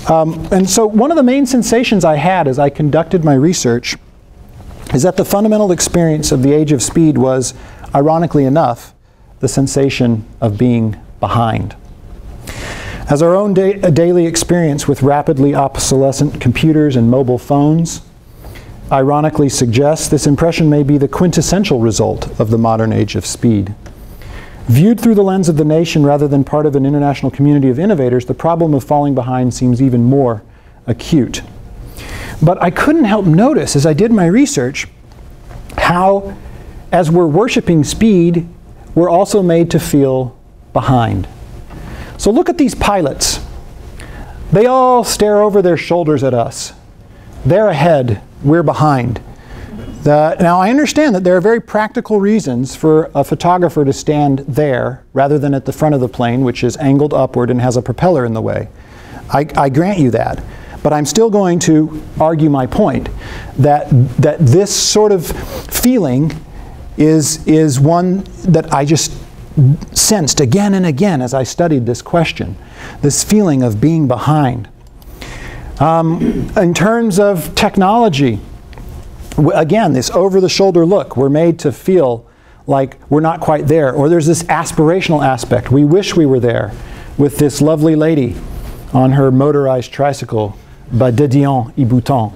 Speaker 1: And so one of the main sensations I had as I conducted my research is that the fundamental experience of the age of speed was, ironically enough, the sensation of being behind. As our own daily experience with rapidly obsolescent computers and mobile phones ironically suggests, this impression may be the quintessential result of the modern age of speed. Viewed through the lens of the nation rather than part of an international community of innovators, the problem of falling behind seems even more acute. But I couldn't help notice, as I did my research, how, as we're worshiping speed, we're also made to feel behind. So look at these pilots. They all stare over their shoulders at us. They're ahead, we're behind. Now I understand that there are very practical reasons for a photographer to stand there rather than at the front of the plane, which is angled upward and has a propeller in the way. I grant you that. But I'm still going to argue my point that this sort of feeling is one that I just sensed again and again as I studied this question. This feeling of being behind. In terms of technology, again, this over-the-shoulder look, we're made to feel like we're not quite there. Or there's this aspirational aspect. We wish we were there with this lovely lady on her motorized tricycle, Badedian y Bouton.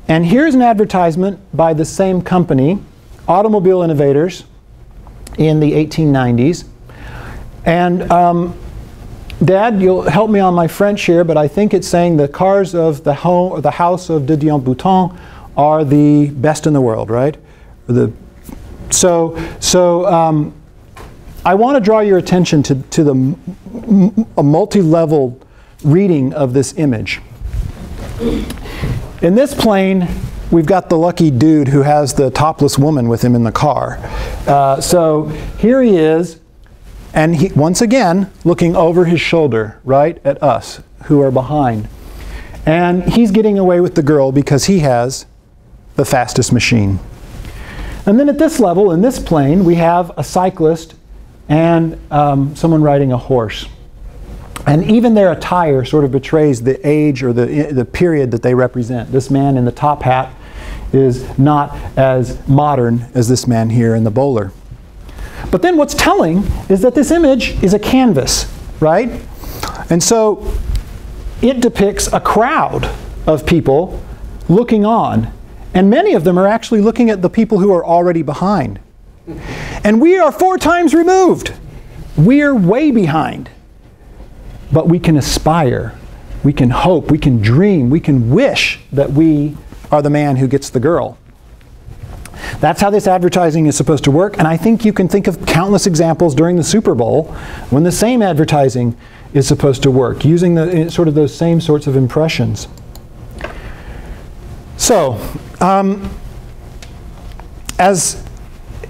Speaker 1: And here's an advertisement by the same company, Automobile Innovators, in the 1890s. And Dad, you'll help me on my French here, but I think it's saying the cars of the house of de Dion-Bouton are the best in the world, right? So I want to draw your attention to a multi-level reading of this image. In this plane, we've got the lucky dude who has the topless woman with him in the car. So here he is. And he, once again, looking over his shoulder, right, at us, who are behind. And he's getting away with the girl because he has the fastest machine. And then at this level, in this plane, we have a cyclist and someone riding a horse. And even their attire sort of betrays the age or the period that they represent. This man in the top hat is not as modern as this man here in the bowler. But then what's telling is that this image is a canvas, right? And so it depicts a crowd of people looking on. And many of them are actually looking at the people who are already behind. And we are 4 times removed. We're way behind. But we can aspire, we can hope, we can dream, we can wish that we are the man who gets the girl. That's how this advertising is supposed to work, and I think you can think of countless examples during the Super Bowl when the same advertising is supposed to work, using sort of those same sorts of impressions. So,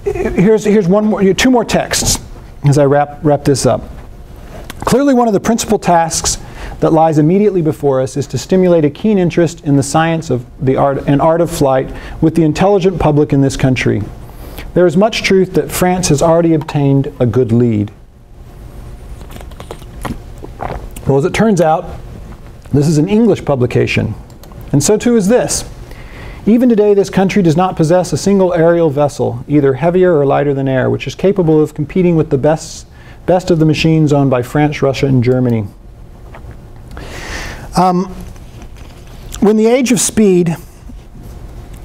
Speaker 1: here's 2 more texts as I wrap this up. Clearly, one of the principal tasks that lies immediately before us is to stimulate a keen interest in the science of the art of flight with the intelligent public in this country. There is much truth that France has already obtained a good lead. Well, as it turns out, this is an English publication, and so too is this. Even today, this country does not possess a single aerial vessel, either heavier or lighter than air, which is capable of competing with the best of the machines owned by France, Russia, and Germany. When the age of speed,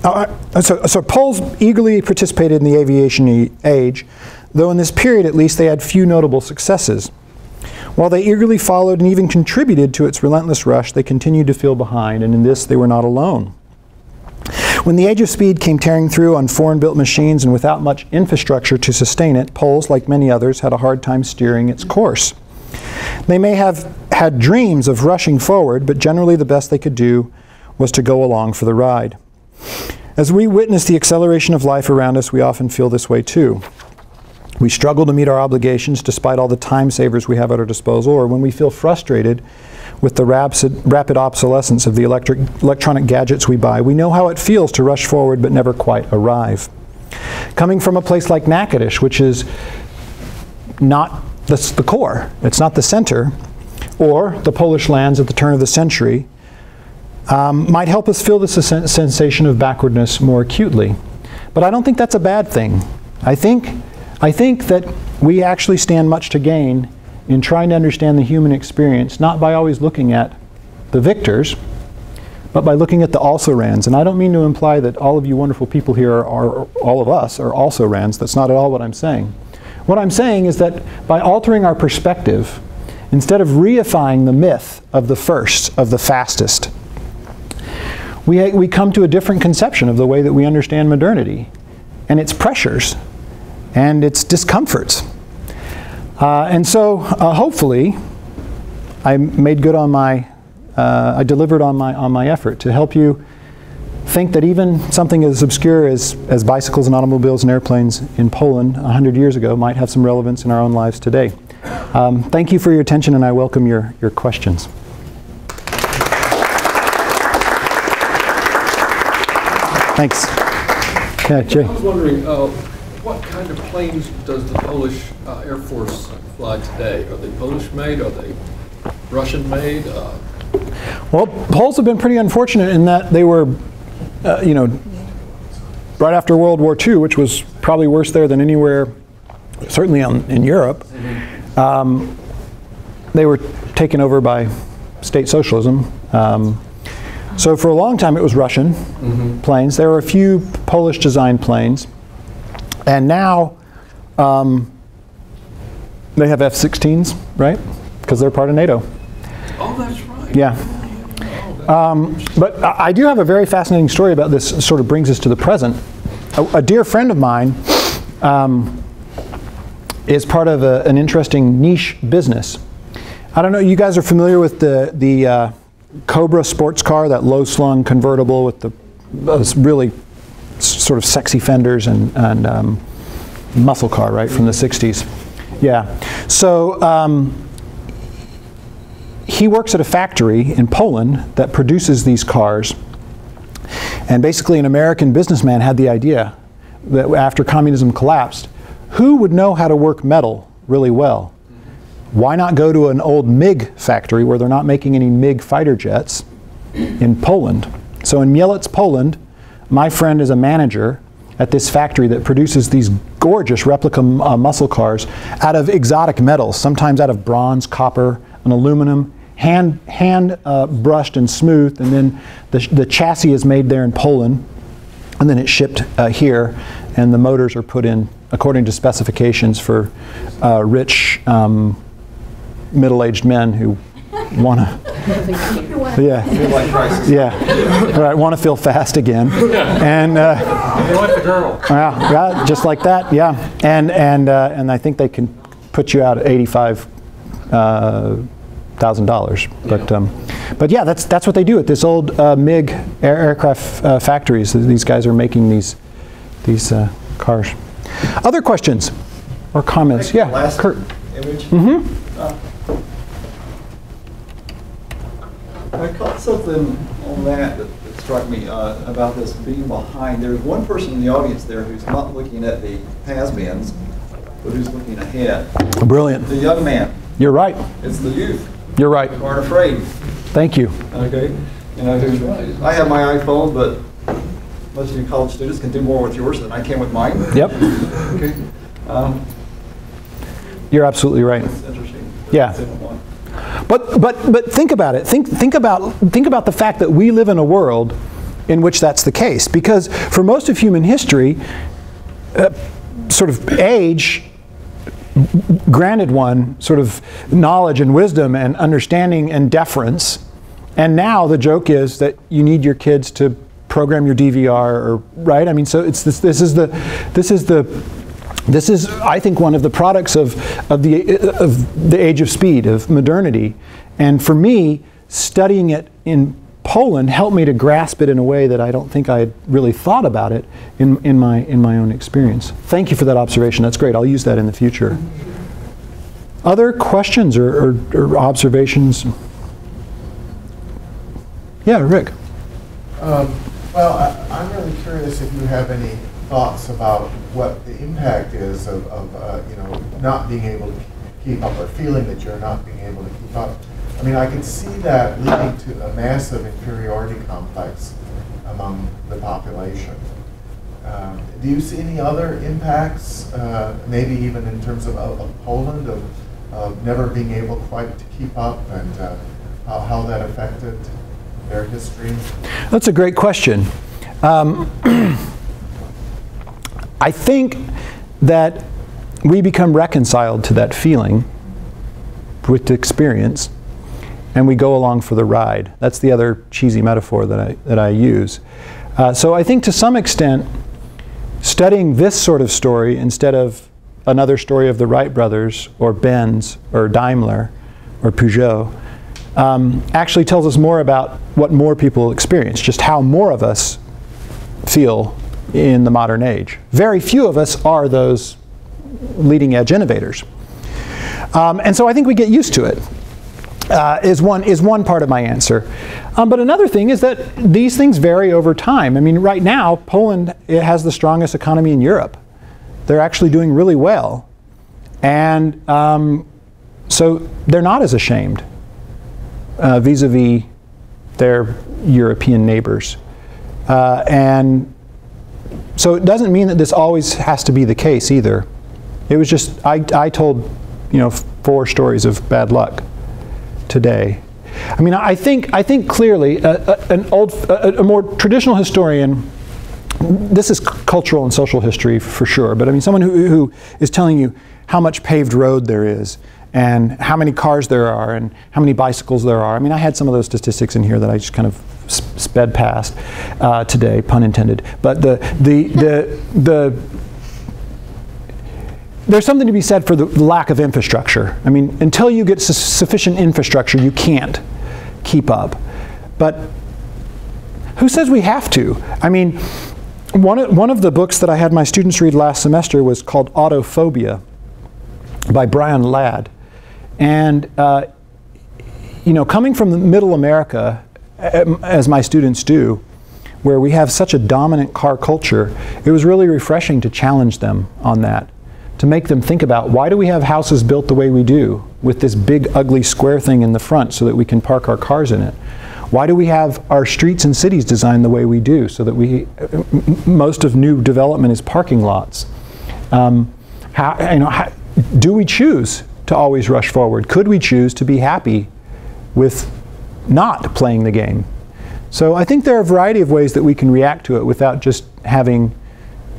Speaker 1: so Poles eagerly participated in the aviation age, though in this period at least they had few notable successes. While they eagerly followed and even contributed to its relentless rush, they continued to feel behind, and in this they were not alone. When the age of speed came tearing through on foreign-built machines and without much infrastructure to sustain it, Poles, like many others, had a hard time steering its course. They may have had dreams of rushing forward, but generally the best they could do was to go along for the ride. As we witness the acceleration of life around us, we often feel this way too. We struggle to meet our obligations despite all the time savers we have at our disposal, or when we feel frustrated with the rapid obsolescence of the electronic gadgets we buy, we know how it feels to rush forward but never quite arrive. Coming from a place like Natchitoches, which is not the core, it's not the center, or the Polish lands at the turn of the century, might help us feel this sensation of backwardness more acutely. But I don't think that's a bad thing. I think that we actually stand much to gain in trying to understand the human experience, not by always looking at the victors, but by looking at the also-rans. And I don't mean to imply that all of you wonderful people here are all of us are also-rans. That's not at all what I'm saying. What I'm saying is that by altering our perspective, instead of reifying the myth of the first, of the fastest, we come to a different conception of the way that we understand modernity and its pressures and its discomforts. And so hopefully I made good on my, I delivered on my effort to help you think that even something as obscure as bicycles and automobiles and airplanes in Poland 100 years ago might have some relevance in our own lives today. Thank you for your attention, and I welcome your questions. Thanks. Yeah, Jay.
Speaker 3: I was wondering, what kind of planes does the Polish Air Force fly today? Are they Polish-made? Are they Russian-made?
Speaker 1: Well, Poles have been pretty unfortunate in that they were, you know, right after World War II, which was probably worse there than anywhere, certainly in Europe. They were taken over by state socialism. So for a long time it was Russian planes. There were a few Polish-designed planes. And now they have F-16s, right? Because they're part of NATO.
Speaker 3: Oh, that's right.
Speaker 1: Yeah. But I do have a very fascinating story about this. Sort of brings us to the present. A dear friend of mine is part of an interesting niche business. I don't know, you guys are familiar with the Cobra sports car, that low-slung convertible with the really sort of sexy fenders and muscle car, right, from the 60s. Yeah. So he works at a factory in Poland that produces these cars. And basically an American businessman had the idea that after communism collapsed, who would know how to work metal really well? Why not go to an old MiG factory where they're not making any MiG fighter jets in Poland? So in Mielec, Poland, my friend is a manager at this factory that produces these gorgeous replica muscle cars out of exotic metals, sometimes out of bronze, copper, and aluminum, hand brushed and smoothed, and then the chassis is made there in Poland, and then it's shipped here, and the motors are put in according to specifications for rich middle-aged men who want to, want to feel fast again, and
Speaker 3: They like the girl.
Speaker 1: yeah, just like that, yeah, and I think they can put you out at $85,000, but yeah, that's what they do at this old MiG aircraft factories. These guys are making these cars. Other questions or comments? Yeah,
Speaker 4: last
Speaker 1: Kurt.
Speaker 4: Image. I caught something on that struck me about this being behind. There's one person in the audience there who's not looking at the has-beens, but who's looking ahead.
Speaker 1: Brilliant.
Speaker 4: The young man.
Speaker 1: You're right.
Speaker 4: It's the youth.
Speaker 1: You're right.
Speaker 4: who aren't afraid.
Speaker 1: Thank you.
Speaker 4: Okay, you know, I have my iPhone, but most of you college students can do more with yours than I can with mine.
Speaker 1: Yep.
Speaker 4: Okay.
Speaker 1: You're absolutely right.
Speaker 4: That's interesting.
Speaker 1: Yeah. But think about it. Think about the fact that we live in a world in which that's the case. Because for most of human history, sort of age granted one sort of knowledge and wisdom and understanding and deference. And now the joke is that you need your kids to program your DVR, or right? I mean, so it's this is I think one of the products of the age of speed, of modernity. And for me, studying it in Poland helped me to grasp it in a way that I don't think I had really thought about it in my own experience. Thank you for that observation. That's great. I'll use that in the future. Other questions or observations? Yeah, Rick.
Speaker 2: Well, I'm really curious if you have any thoughts about what the impact is of you know, not being able to keep up, or feeling that you're not being able to keep up. I mean, I can see that leading to a massive inferiority complex among the population. Do you see any other impacts, maybe even in terms of Poland, of never being able quite to keep up, and how that affected their history?
Speaker 1: That's a great question. I think that we become reconciled to that feeling with the experience, and we go along for the ride. That's the other cheesy metaphor that I use. So I think to some extent, studying this sort of story instead of another story of the Wright brothers, or Benz, or Daimler, or Peugeot, actually tells us more about what more people experience, just how more of us feel in the modern age. Very few of us are those leading edge innovators. And so I think we get used to it, is one part of my answer. But another thing is that these things vary over time. I mean, right now, Poland has the strongest economy in Europe. They're actually doing really well. And so they're not as ashamed vis-a-vis their European neighbors. And so it doesn't mean that this always has to be the case either. It was just, I told, 4 stories of bad luck today. I mean, I think clearly a more traditional historian, this is cultural and social history for sure, but I mean someone who is telling you how much paved road there is, and how many cars there are, and how many bicycles there are. I mean, I had some of those statistics in here that I just kind of sped past today, pun intended. But there's something to be said for the lack of infrastructure. I mean, until you get sufficient infrastructure, you can't keep up. But who says we have to? I mean, one of the books that I had my students read last semester was called Autophobia by Brian Ladd. And coming from middle America, as my students do, where we have such a dominant car culture, it was really refreshing to challenge them on that, to make them think about, why do we have houses built the way we do, with this big ugly square thing in the front so that we can park our cars in it? Why do we have our streets and cities designed the way we do, so that most of new development is parking lots? Do we choose to always rush forward? Could we choose to be happy with not playing the game? So I think there are a variety of ways that we can react to it without just having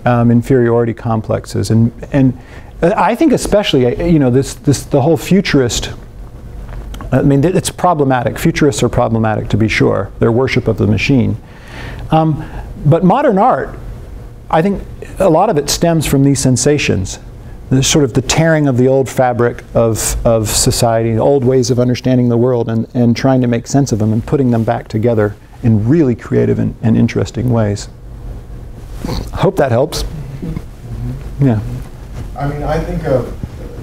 Speaker 1: inferiority complexes. And I think especially, the whole futurist, I mean, it's problematic. Futurists are problematic, to be sure. Their worship of the machine. But modern art, I think a lot of it stems from these sensations. The sort of the tearing of the old fabric of society, old ways of understanding the world, and trying to make sense of them and putting them back together in really creative and interesting ways. I hope that helps. Yeah.
Speaker 2: I mean, I think of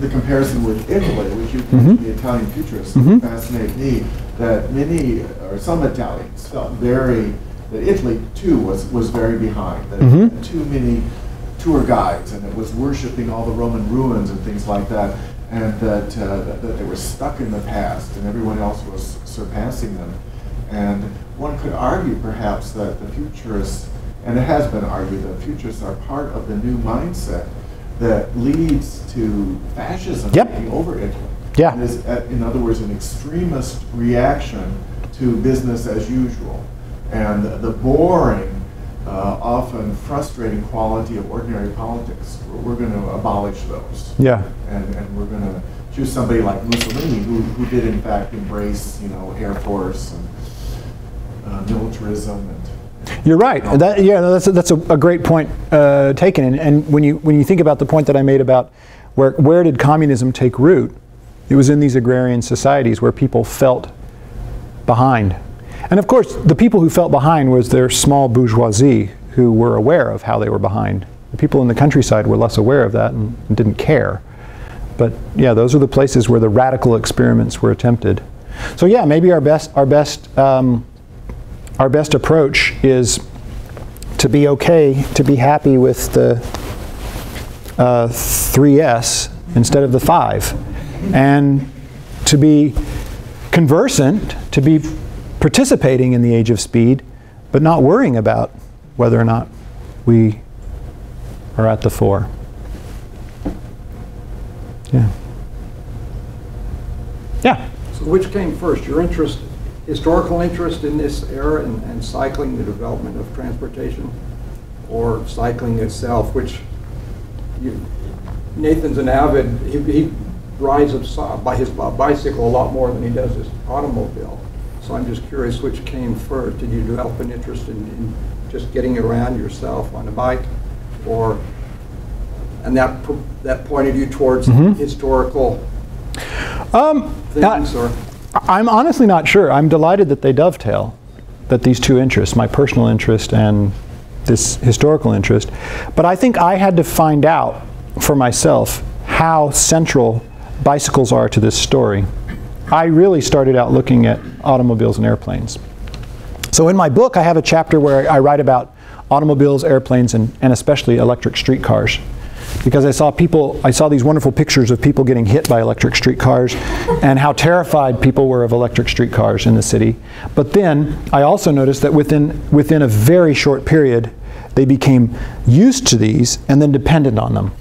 Speaker 2: the comparison with Italy, which you mentioned, the Italian futurists, fascinate me, that many, or some Italians felt that Italy too was very behind, that too many tour guides, and it was worshiping all the Roman ruins and things like that. and that they were stuck in the past and everyone else was surpassing them. And one could argue perhaps that the futurists, and it has been argued that futurists are part of the new mindset that leads to fascism taking over Italy.
Speaker 1: Yeah.
Speaker 2: It is, in other words, an extremist reaction to business as usual. And the boring, often frustrating quality of ordinary politics, we're going to abolish those.
Speaker 1: Yeah.
Speaker 2: And we're going to choose somebody like Mussolini, who did in fact embrace, Air Force and militarism. And
Speaker 1: you're right. That's a great point taken. And when you think about the point that I made about where did communism take root, it was in these agrarian societies where people felt behind. And of course, the people who felt behind was their small bourgeoisie who were aware of how they were behind. The people in the countryside were less aware of that and didn't care. But yeah, those are the places where the radical experiments were attempted. So yeah, maybe our best approach is to be okay, to be happy with the 3S instead of the 5, and to be conversant, to be participating in the age of speed, but not worrying about whether or not we are at the 4. Yeah. Yeah.
Speaker 5: So which came first, your historical interest in this era and cycling, the development of transportation, or cycling itself, which Nathan's an avid, he rides by his bicycle a lot more than he does his automobile. So I'm just curious which came first. Did you develop an interest in just getting around yourself on a bike, and that pointed you towards historical things, or?
Speaker 1: I'm honestly not sure. I'm delighted that they dovetail, that these two interests, my personal interest and this historical interest. But I think I had to find out for myself how central bicycles are to this story. I really started out looking at automobiles and airplanes. So in my book, I have a chapter where I write about automobiles, airplanes, and especially electric streetcars. Because I saw these wonderful pictures of people getting hit by electric streetcars and how terrified people were of electric streetcars in the city. But then I also noticed that within a very short period, they became used to these and then dependent on them.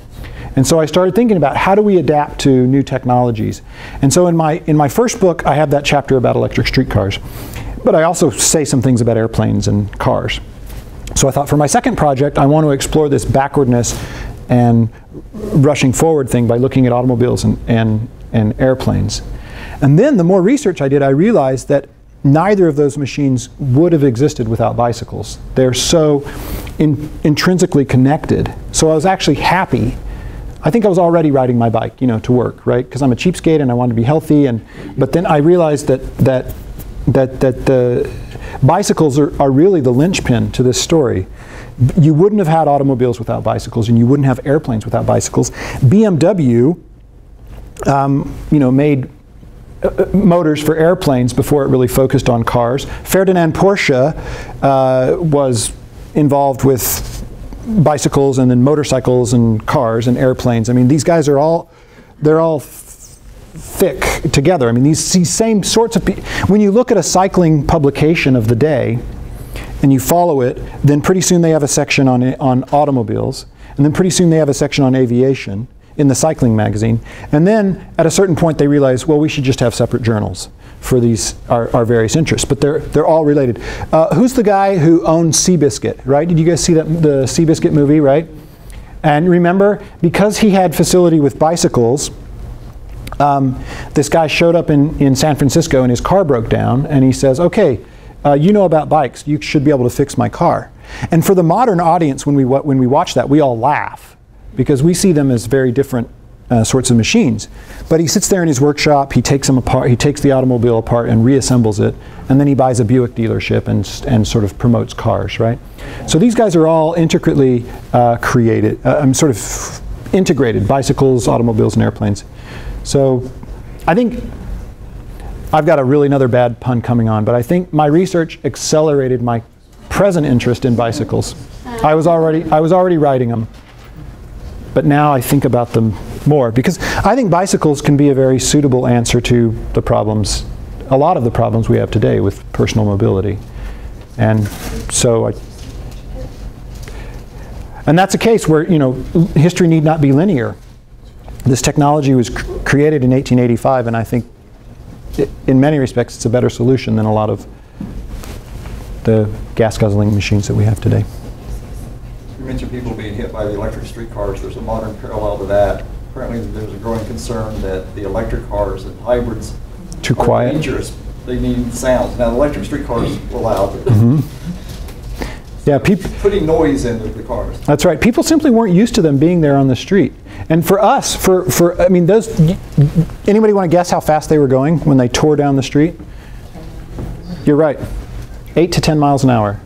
Speaker 1: And so I started thinking about how do we adapt to new technologies. And so in my first book, I have that chapter about electric streetcars. But I also say some things about airplanes and cars. So I thought for my second project, I want to explore this backwardness and rushing forward thing by looking at automobiles and airplanes. And then the more research I did, I realized that neither of those machines would have existed without bicycles. They're so intrinsically connected. So I was actually happy. I think I was already riding my bike, to work, right? Because I'm a cheapskate and I wanted to be healthy. But then I realized that the bicycles are really the linchpin to this story. You wouldn't have had automobiles without bicycles, and you wouldn't have airplanes without bicycles. BMW, made motors for airplanes before it really focused on cars. Ferdinand Porsche was involved with bicycles and then motorcycles and cars and airplanes. I mean, these guys they're all thick together. I mean, these same sorts of people. When you look at a cycling publication of the day and you follow it, then pretty soon they have a section on automobiles, and then pretty soon they have a section on aviation in the cycling magazine. And then at a certain point they realize, well, we should just have separate journals for our various interests, but they're all related. Who's the guy who owned Seabiscuit, right? Did you guys see the Seabiscuit movie, right? And remember, because he had facility with bicycles, this guy showed up in San Francisco and his car broke down, and he says, okay, you know about bikes, you should be able to fix my car. And for the modern audience, when we watch that, we all laugh, because we see them as very different sorts of machines. But he sits there in his workshop, he takes them apart, he takes the automobile apart and reassembles it, and then he buys a Buick dealership and sort of promotes cars, right? So these guys are all intricately created, sort of integrated, bicycles, automobiles, and airplanes. So I think I've got another bad pun coming on, but I think my research accelerated my present interest in bicycles. I was already riding them, but now I think about them more, because I think bicycles can be a very suitable answer to the problems, a lot of the problems we have today with personal mobility. And so, and that's a case where, you know, history need not be linear. This technology was created in 1885, and I think in many respects it's a better solution than a lot of the gas-guzzling machines that we have today.
Speaker 4: You mentioned people being hit by the electric streetcars. There's a modern parallel to that. Apparently there's a growing concern that the electric cars and hybrids
Speaker 1: Too
Speaker 4: are
Speaker 1: quiet.
Speaker 4: dangerous. They need sounds. Now the electric streetcars were loud, but
Speaker 1: Yeah,
Speaker 4: putting noise into the cars.
Speaker 1: that's right. People simply weren't used to them being there on the street. And for us, I mean, anybody want to guess how fast they were going when they tore down the street? You're right, 8 to 10 miles an hour.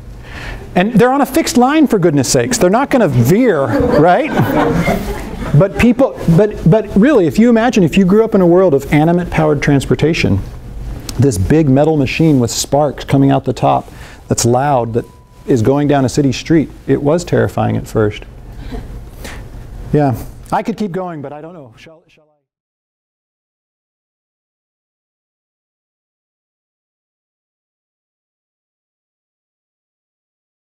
Speaker 1: And they're on a fixed line, for goodness sakes. They're not going to veer, right? But really, if you imagine, if you grew up in a world of animate-powered transportation, this big metal machine with sparks coming out the top that's loud, that is going down a city street, it was terrifying at first. Yeah, I could keep going, but I don't know. Shall